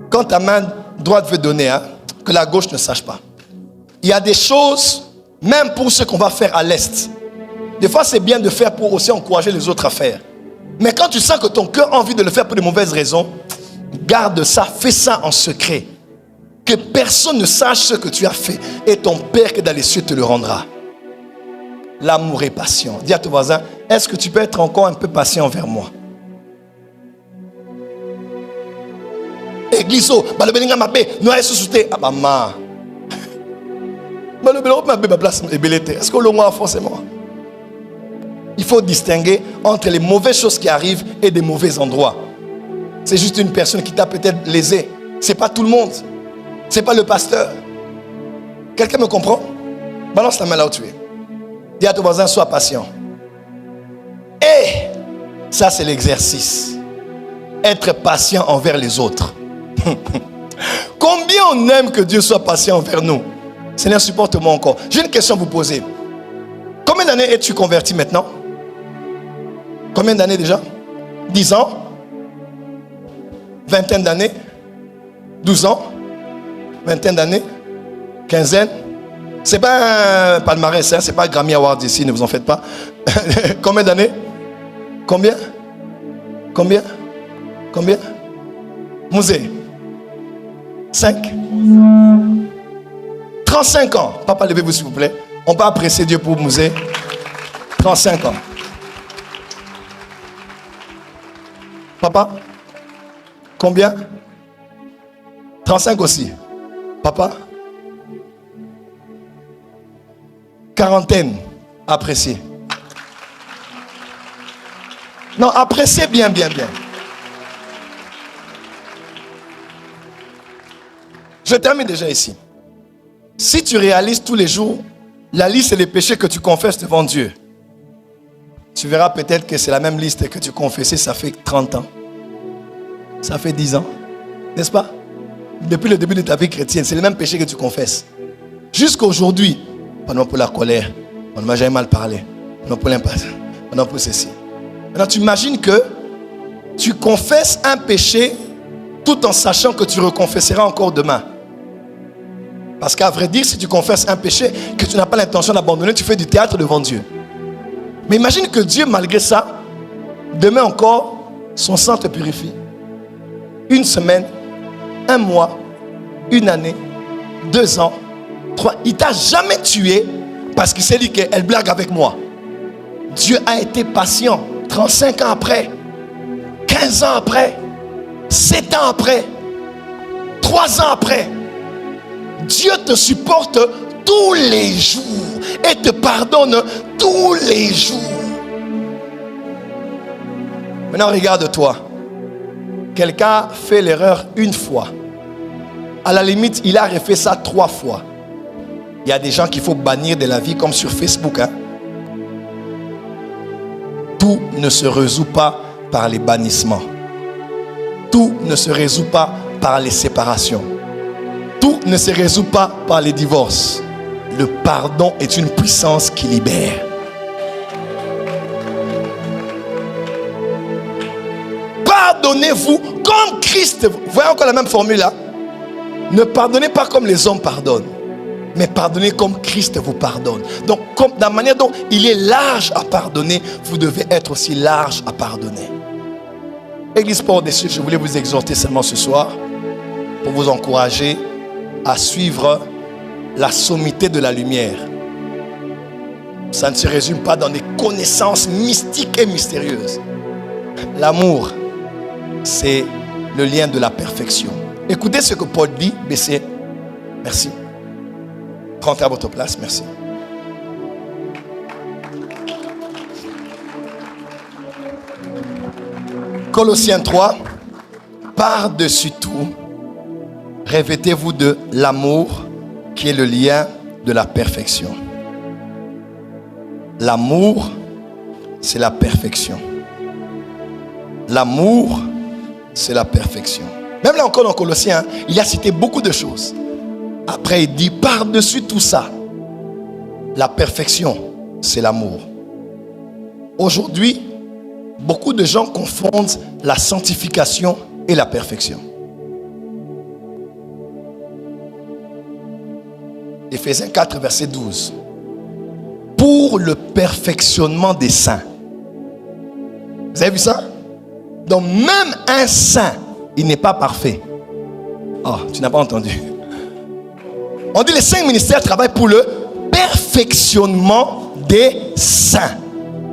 Speaker 1: quand ta main droite veut donner, que la gauche ne sache pas. Il y a des choses, même pour ce qu'on va faire à l'est. Des fois, c'est bien de faire pour aussi encourager les autres à faire. Mais quand tu sens que ton cœur a envie de le faire pour de mauvaises raisons, garde ça, fais ça en secret. Que personne ne sache ce que tu as fait. Et ton Père qui est dans les cieux te le rendra. L'amour est patient. Dis à ton voisin, est-ce que tu peux être encore un peu patient envers moi? Église, est-ce que l'on a forcément? Il faut distinguer entre les mauvaises choses qui arrivent et des mauvais endroits. C'est juste une personne qui t'a peut-être lésé. C'est pas tout le monde. C'est pas le pasteur. Quelqu'un me comprend? Balance la main là où tu es. Dis à ton voisin, sois patient. Et ça, c'est l'exercice. Être patient envers les autres. Combien on aime que Dieu soit patient envers nous? Seigneur, supporte-moi encore. J'ai une question à vous poser. Combien d'années es-tu converti maintenant? Combien d'années déjà? 10 ans? Vingtaine d'années? 12 ans? Vingtaine d'années? Quinzaine? C'est pas un palmarès, c'est pas un Grammy Award ici, ne vous en faites pas. Combien d'années? Combien? Combien? Combien? Mouzé? 5? 35 ans. Papa, levez-vous s'il vous plaît. On peut apprécier Dieu pour Mouzé. 35 ans. Papa? Combien? 35 aussi. Papa? Quarantaine. Appréciez. Non, appréciez bien, bien, bien. Je termine déjà ici. Si tu réalises tous les jours la liste des péchés que tu confesses devant Dieu, tu verras peut-être que c'est la même liste que tu confessais, ça fait 30 ans. Ça fait 10 ans. N'est-ce pas? Depuis le début de ta vie chrétienne, c'est le même péché que tu confesses. Jusqu'à aujourd'hui, pendant pour la colère, on ne m'a jamais mal parlé, pendant pour l'impasse, pendant pour ceci. Maintenant, tu imagines que tu confesses un péché tout en sachant que tu reconfesseras encore demain. Parce qu'à vrai dire, si tu confesses un péché que tu n'as pas l'intention d'abandonner, tu fais du théâtre devant Dieu. Mais imagine que Dieu, malgré ça, demain encore, son sang te purifie. Une semaine, un mois, une année, 2 ans, 3. Il t'a jamais tué parce qu'il s'est dit qu'elle blague avec moi. Dieu a été patient. 35 ans après, 15 ans après, 7 ans après, 3 ans après. Dieu te supporte tous les jours et te pardonne tous les jours. Maintenant, regarde-toi. Quelqu'un fait l'erreur une fois. À la limite, il a refait ça 3 fois. Il y a des gens qu'il faut bannir de la vie comme sur Facebook. Tout ne se résout pas par les bannissements. Tout ne se résout pas par les séparations. Tout ne se résout pas par les divorces. Le pardon est une puissance qui libère. Pardonnez-vous comme Christ. Vous voyez encore la même formule là? Ne pardonnez pas comme les hommes pardonnent, mais pardonnez comme Christ vous pardonne. Donc, comme, de la manière dont il est large à pardonner, vous devez être aussi large à pardonner. Église Port des Cieux, je voulais vous exhorter seulement ce soir pour vous encourager à suivre la sommité de la lumière. Ça ne se résume pas dans des connaissances mystiques et mystérieuses. L'amour, c'est le lien de la perfection. Écoutez ce que Paul dit, baissez. Merci. Rentrez à votre place, merci. Colossiens 3, par-dessus tout, revêtez-vous de l'amour, qui est le lien de la perfection. L'amour, c'est la perfection. L'amour, c'est la perfection. Même là encore dans Colossiens, il a cité beaucoup de choses. Après, il dit par-dessus tout ça, la perfection, c'est l'amour. Aujourd'hui, beaucoup de gens confondent la sanctification et la perfection. Éphésiens 4, verset 12. Pour le perfectionnement des saints. Vous avez vu ça? Donc même un saint, il n'est pas parfait. Oh, tu n'as pas entendu. On dit les 5 ministères travaillent pour le perfectionnement des saints.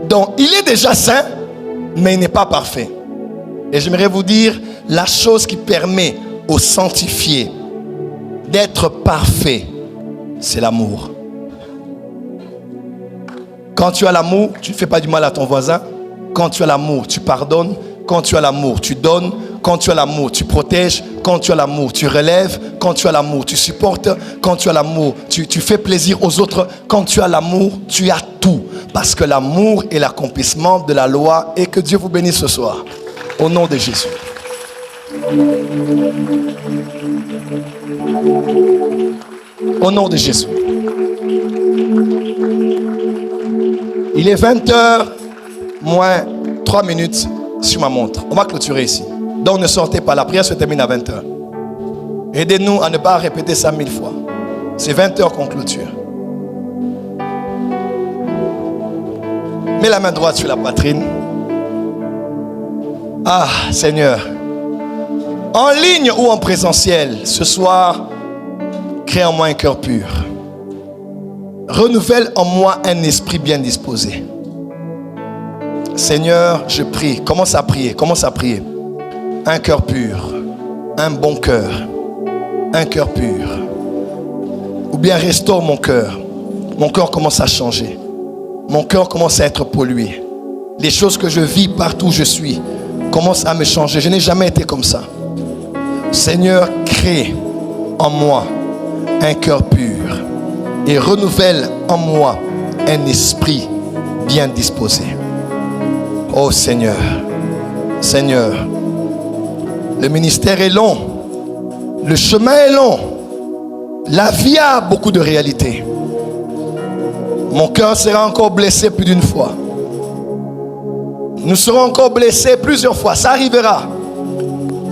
Speaker 1: Donc il est déjà saint, mais il n'est pas parfait. Et j'aimerais vous dire, la chose qui permet aux sanctifiés d'être parfaits, c'est l'amour. Quand tu as l'amour, tu ne fais pas du mal à ton voisin. Quand tu as l'amour, tu pardonnes. Quand tu as l'amour, tu donnes. Quand tu as l'amour, tu protèges. Quand tu as l'amour, tu relèves. Quand tu as l'amour, tu supportes. Quand tu as l'amour, tu fais plaisir aux autres. Quand tu as l'amour, tu as tout. Parce que l'amour est l'accomplissement de la loi. Et que Dieu vous bénisse ce soir. Au nom de Jésus. Au nom de Jésus. Il est 20h moins 3 minutes sur ma montre. On va clôturer ici. Donc ne sortez pas. La prière se termine à 20h. Aidez-nous à ne pas répéter ça 1000 fois. C'est 20h qu'on clôture. Mets la main droite sur la poitrine. Ah, Seigneur. En ligne ou en présentiel, ce soir, crée en moi un cœur pur. Renouvelle en moi un esprit bien disposé. Seigneur, je prie. Commence à prier. Commence à prier. Un cœur pur. Un bon cœur. Un cœur pur. Ou bien restaure mon cœur. Mon cœur commence à changer. Mon cœur commence à être pollué. Les choses que je vis partout où je suis commencent à me changer. Je n'ai jamais été comme ça. Seigneur, crée en moi un cœur pur et renouvelle en moi un esprit bien disposé. Oh Seigneur, Seigneur, le ministère est long, le chemin est long, la vie a beaucoup de réalités. Mon cœur sera encore blessé plus d'une fois. Nous serons encore blessés plusieurs fois, ça arrivera.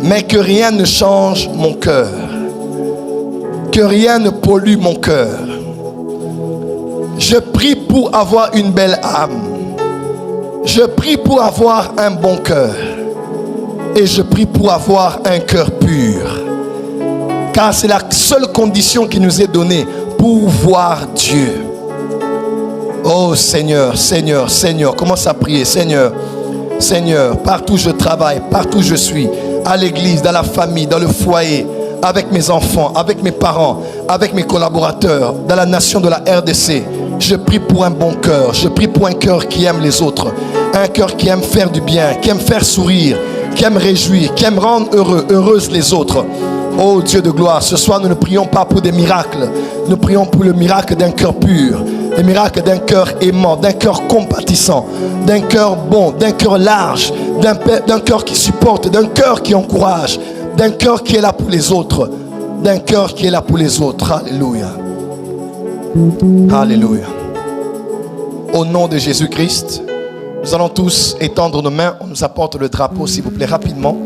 Speaker 1: Mais que rien ne change mon cœur. Que rien ne pollue mon cœur. Je prie pour avoir une belle âme. Je prie pour avoir un bon cœur. Et je prie pour avoir un cœur pur. Car c'est la seule condition qui nous est donnée pour voir Dieu. Oh Seigneur, Seigneur, Seigneur, commence à prier. Seigneur, Seigneur, partout où je travaille, partout où je suis, à l'église, dans la famille, dans le foyer, avec mes enfants, avec mes parents, avec mes collaborateurs, dans la nation de la RDC. Je prie pour un bon cœur. Je prie pour un cœur qui aime les autres. Un cœur qui aime faire du bien, qui aime faire sourire, qui aime réjouir, qui aime rendre heureux, heureuses les autres. Oh Dieu de gloire, ce soir nous ne prions pas pour des miracles. Nous prions pour le miracle d'un cœur pur. Le miracle d'un cœur aimant, d'un cœur compatissant, d'un cœur bon, d'un cœur large, d'un cœur qui supporte, d'un cœur qui encourage, d'un cœur qui est là pour les autres, d'un cœur qui est là pour les autres. Alléluia. Alléluia. Au nom de Jésus-Christ, nous allons tous étendre nos mains. On nous apporte le drapeau, s'il vous plaît, rapidement.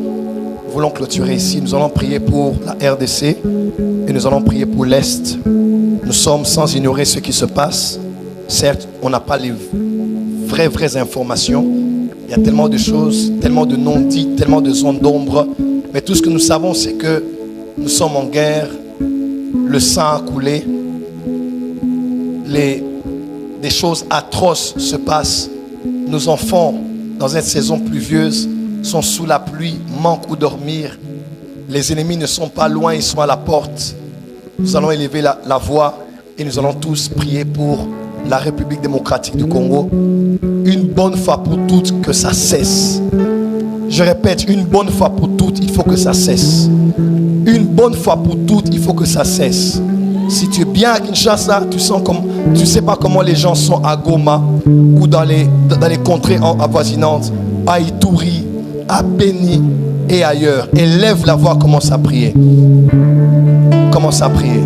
Speaker 1: Nous voulons clôturer ici. Nous allons prier pour la RDC et nous allons prier pour l'Est. Nous sommes sans ignorer ce qui se passe. Certes, on n'a pas les vraies informations. Il y a tellement de choses, tellement de non-dits, tellement de zones d'ombre. Mais tout ce que nous savons, c'est que nous sommes en guerre. Le sang a coulé. Des choses atroces se passent. Nos enfants, dans cette saison pluvieuse, sont sous la pluie, manquent où dormir. Les ennemis ne sont pas loin, ils sont à la porte. Nous allons élever la voix et nous allons tous prier pour la République démocratique du Congo. Une bonne fois pour toutes, que ça cesse. Je répète, une bonne fois pour toutes, il faut que ça cesse. Une bonne fois pour toutes, il faut que ça cesse. Si tu es bien à Kinshasa, tu sais pas comment les gens sont à Goma ou dans les contrées avoisinantes, à Ituri, à Beni et ailleurs. Élève la voix, commence à prier. Commence à prier.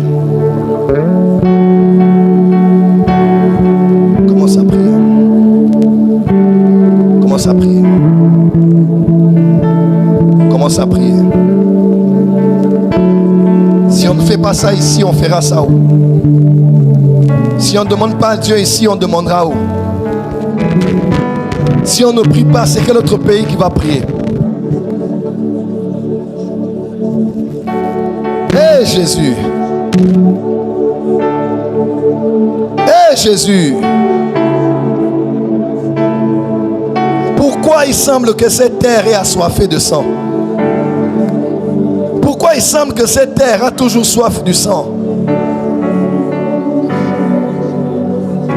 Speaker 1: Commence à prier. Commence à prier. Commence à prier. Si on ne fait pas ça ici, on fera ça où? Si on ne demande pas à Dieu ici, on demandera où? Si on ne prie pas, c'est quel autre pays qui va prier? Hé Jésus! Hé Jésus! Pourquoi il semble que cette terre est assoiffée de sang? Pourquoi il semble que cette terre a toujours soif du sang?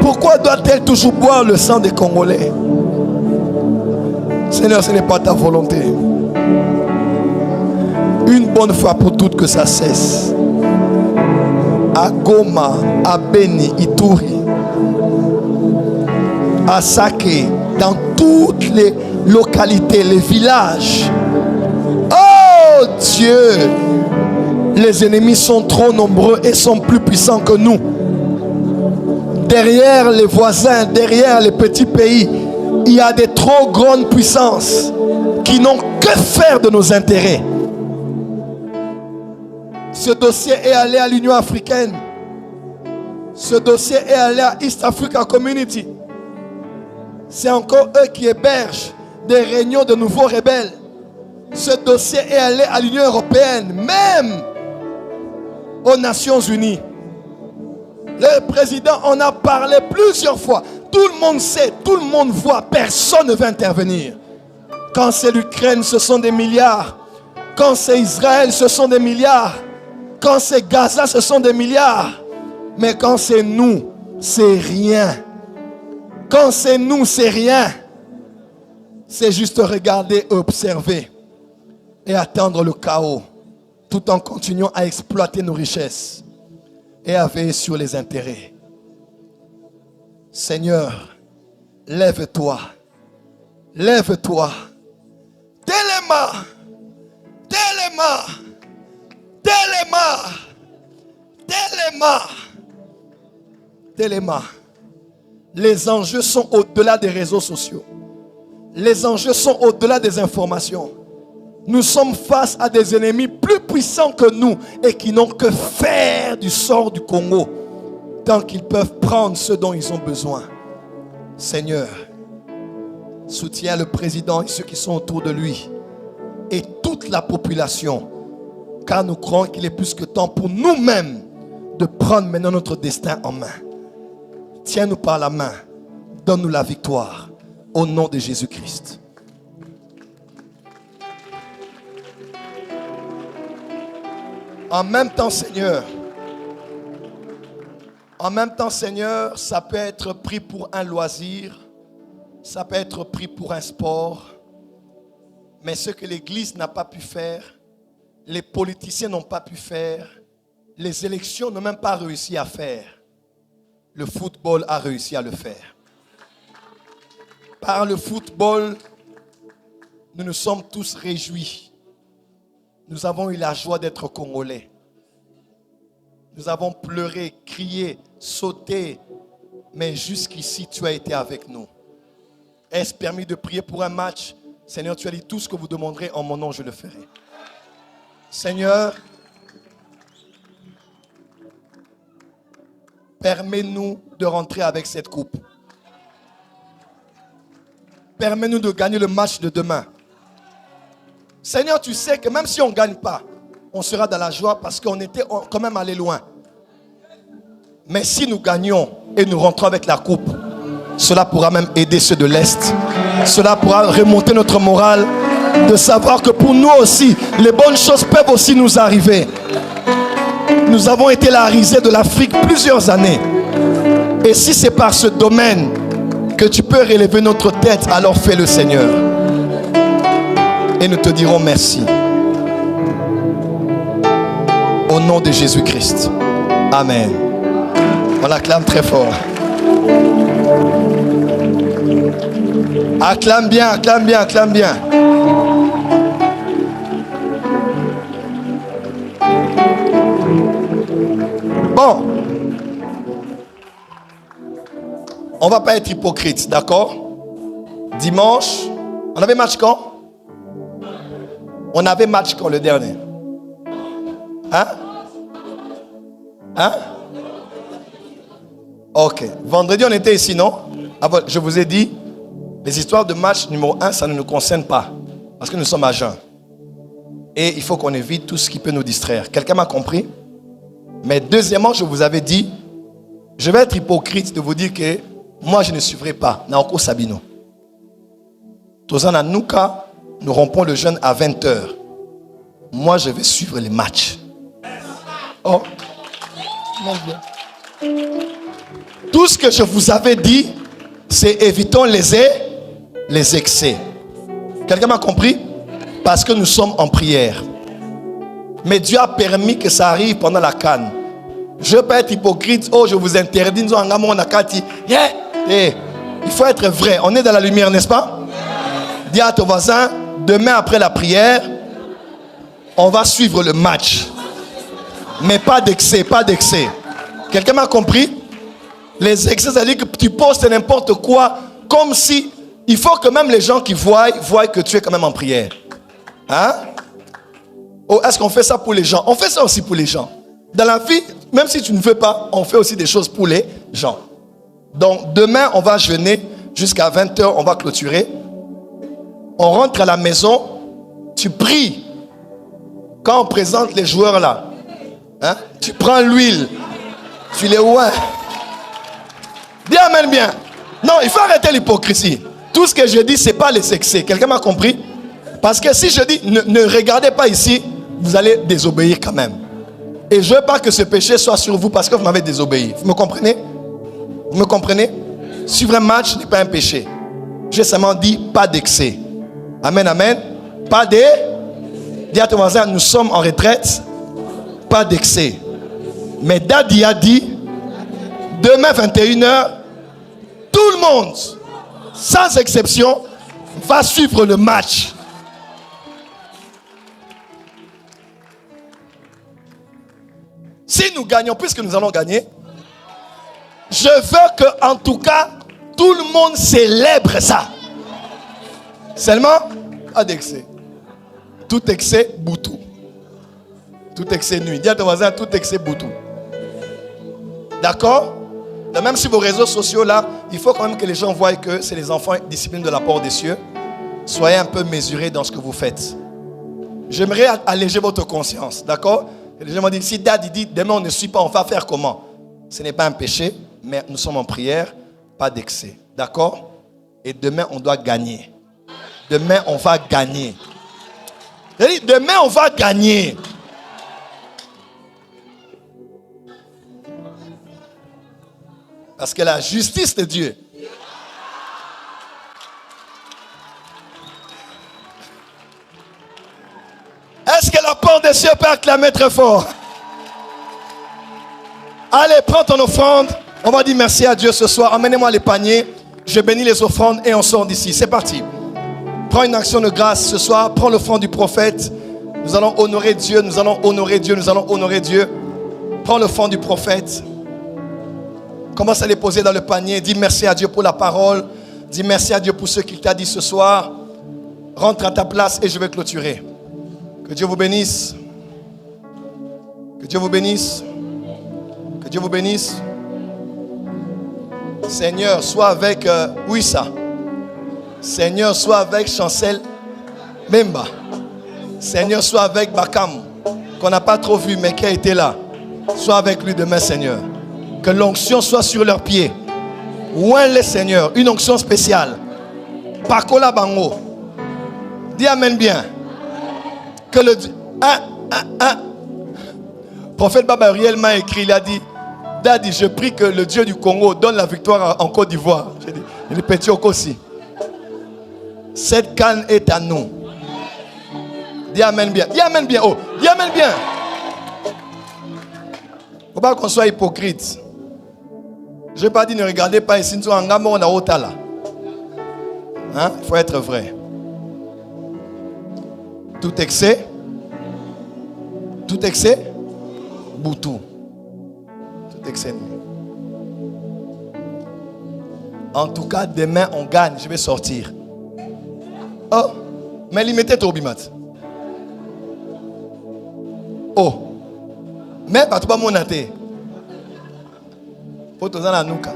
Speaker 1: Pourquoi doit-elle toujours boire le sang des Congolais? Seigneur, ce n'est pas ta volonté. Une bonne fois pour toutes que ça cesse. À Goma, à Beni, Ituri, à Sake, dans toutes les localités, les villages. Oh Dieu, les ennemis sont trop nombreux et sont plus puissants que nous. Derrière les voisins, derrière les petits pays, il y a des trop grandes puissances qui n'ont que faire de nos intérêts. Ce dossier est allé à l'Union africaine. Ce dossier est allé à East Africa Community. C'est encore eux qui hébergent des réunions de nouveaux rebelles. Ce dossier est allé à l'Union européenne, même aux Nations Unies. Le président en a parlé plusieurs fois. Tout le monde sait, tout le monde voit, personne ne veut intervenir. Quand c'est l'Ukraine, ce sont des milliards. Quand c'est Israël, ce sont des milliards. Quand c'est Gaza, ce sont des milliards. Mais quand c'est nous, c'est rien. Quand c'est nous, c'est rien. C'est juste regarder, observer et attendre le chaos, tout en continuant à exploiter nos richesses et à veiller sur les intérêts. Seigneur, lève-toi. Lève-toi. Téléma. Téléma. Téléma. Téléma. Téléma. Les enjeux sont au-delà des réseaux sociaux. Les enjeux sont au-delà des informations. Nous sommes face à des ennemis plus puissants que nous et qui n'ont que faire du sort du Congo tant qu'ils peuvent prendre ce dont ils ont besoin. Seigneur, soutiens le président et ceux qui sont autour de lui et toute la population, car nous croyons qu'il est plus que temps pour nous-mêmes de prendre maintenant notre destin en main. Tiens-nous par la main, donne-nous la victoire au nom de Jésus-Christ. En même temps, Seigneur, ça peut être pris pour un loisir, ça peut être pris pour un sport, mais ce que l'Église n'a pas pu faire, les politiciens n'ont pas pu faire, les élections n'ont même pas réussi à faire, le football a réussi à le faire. Par le football, nous nous sommes tous réjouis. Nous avons eu la joie d'être Congolais. Nous avons pleuré, crié, sauté. Mais jusqu'ici, tu as été avec nous. Est-ce permis de prier pour un match? Seigneur, tu as dit tout ce que vous demanderez en mon nom, je le ferai. Seigneur, permets-nous de rentrer avec cette coupe. Permets-nous de gagner le match de demain. Seigneur, tu sais que même si on ne gagne pas, on sera dans la joie parce qu'on était quand même allé loin. Mais si nous gagnons et nous rentrons avec la coupe, cela pourra même aider ceux de l'Est. Cela pourra remonter notre morale de savoir que pour nous aussi, les bonnes choses peuvent aussi nous arriver. Nous avons été la risée de l'Afrique plusieurs années. Et si c'est par ce domaine que tu peux relever notre tête, alors fais-le, Seigneur. Et nous te dirons merci. Au nom de Jésus-Christ. Amen. On acclame très fort. Acclame bien, acclame bien, acclame bien. Bon. On ne va pas être hypocrite, d'accord? Dimanche, on avait match quand? On avait match quand le dernier? Hein? Hein? Ok. Vendredi, on était ici, non? Ah, je vous ai dit, les histoires de match numéro 1, ça ne nous concerne pas. Parce que nous sommes à jeun. Et il faut qu'on évite tout ce qui peut nous distraire. Quelqu'un m'a compris? Mais deuxièmement, je vous avais dit, je vais être hypocrite de vous dire que moi, je ne suivrai pas. Naoko Sabino. Tozana Nuka, nous rompons le jeûne à 20h. Moi, je vais suivre les matchs. Oh. Tout ce que je vous avais dit, c'est évitons les excès. Quelqu'un m'a compris? Parce que nous sommes en prière. Mais Dieu a permis que ça arrive pendant la CAN. Je ne veux pas être hypocrite. Oh, je vous interdis. Il faut être vrai. On est dans la lumière, n'est-ce pas? Dis à ton voisin, demain après la prière, on va suivre le match. Mais pas d'excès, pas d'excès. Quelqu'un m'a compris? Les excès, c'est-à-dire que tu postes n'importe quoi, comme si, il faut que même les gens qui voient que tu es quand même en prière. Hein? Oh, est-ce qu'on fait ça pour les gens? On fait ça aussi pour les gens. Dans la vie, même si tu ne veux pas, on fait aussi des choses pour les gens. Donc, demain, on va jeûner jusqu'à 20h, on va clôturer. On rentre à la maison, tu pries. Quand on présente les joueurs là, hein, tu prends l'huile, tu les oins. Dis amen bien. Non, il faut arrêter l'hypocrisie. Tout ce que je dis, ce n'est pas les excès. Quelqu'un m'a compris? Parce que si je dis, ne regardez pas ici, vous allez désobéir quand même. Et je ne veux pas que ce péché soit sur vous parce que vous m'avez désobéi. Vous me comprenez? Vous me comprenez? Suivre un match n'est pas un péché. J'ai seulement dit pas d'excès. Amen, amen. Pas de... Dis à ton voisin, nous sommes en retraite. Pas d'excès. Mais Daddy a dit, demain 21h, tout le monde, sans exception, va suivre le match. Si nous gagnons, puisque nous allons gagner, je veux que, en tout cas, tout le monde célèbre ça. Seulement, pas d'excès. Tout excès, boutou. Tout excès nuit. Dis à ton voisin, tout excès, boutou. D'accord? Même sur vos réseaux sociaux, là, il faut quand même que les gens voient que c'est les enfants disciplinés de la porte des cieux. Soyez un peu mesurés dans ce que vous faites. J'aimerais alléger votre conscience. D'accord? Les gens m'ont dit, si Daddy dit, demain on ne suit pas, on va faire comment? Ce n'est pas un péché, mais nous sommes en prière, pas d'excès. D'accord? Et demain, on doit gagner. Demain, on va gagner. Demain, on va gagner. Parce que la justice de Dieu. Est-ce que la porte des cieux peut acclamer très fort? Allez, prends ton offrande. On va dire merci à Dieu ce soir. Emmenez-moi les paniers. Je bénis les offrandes et on sort d'ici. C'est parti. Prends une action de grâce ce soir. Prends l'offrande du prophète. Nous allons honorer Dieu. Nous allons honorer Dieu. Nous allons honorer Dieu. Prends l'offrande du prophète. Commence à les poser dans le panier. Dis merci à Dieu pour la parole. Dis merci à Dieu pour ce qu'il t'a dit ce soir. Rentre à ta place et je vais clôturer. Que Dieu vous bénisse. Que Dieu vous bénisse. Que Dieu vous bénisse. Seigneur, sois avec Wissa. Seigneur, sois avec Chancel Memba. Seigneur, sois avec Bakam, qu'on n'a pas trop vu, mais qui a été là. Sois avec lui demain, Seigneur. Que l'onction soit sur leurs pieds. Ouin-les, Seigneur. Une onction spéciale. Pakola Bango. Dis amen bien. Que le... Prophète Baba Uriel m'a écrit, il a dit, Daddy, je prie que le Dieu du Congo donne la victoire en Côte d'Ivoire. J'ai dit, il est petit au aussi. Cette canne est à nous. Dis amen bien. Dis amen bien. Oh, dis amen bien. Faut pas qu'on soit hypocrite. Je n'ai pas dit ne regardez pas ici. Hein? Il faut être vrai. Tout excès, boutou. Tout excès. En tout cas, demain, on gagne. Je vais sortir. Oh, mais limité au bimat. Oh, mais pas tout le monde. Faut te la nuka.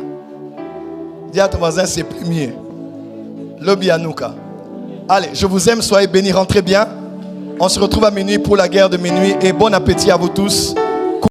Speaker 1: Dis à ton voisin, c'est plus mieux. Lobby à nuka. Allez, je vous aime, soyez bénis, rentrez bien. On se retrouve à minuit pour la guerre de minuit et bon appétit à vous tous.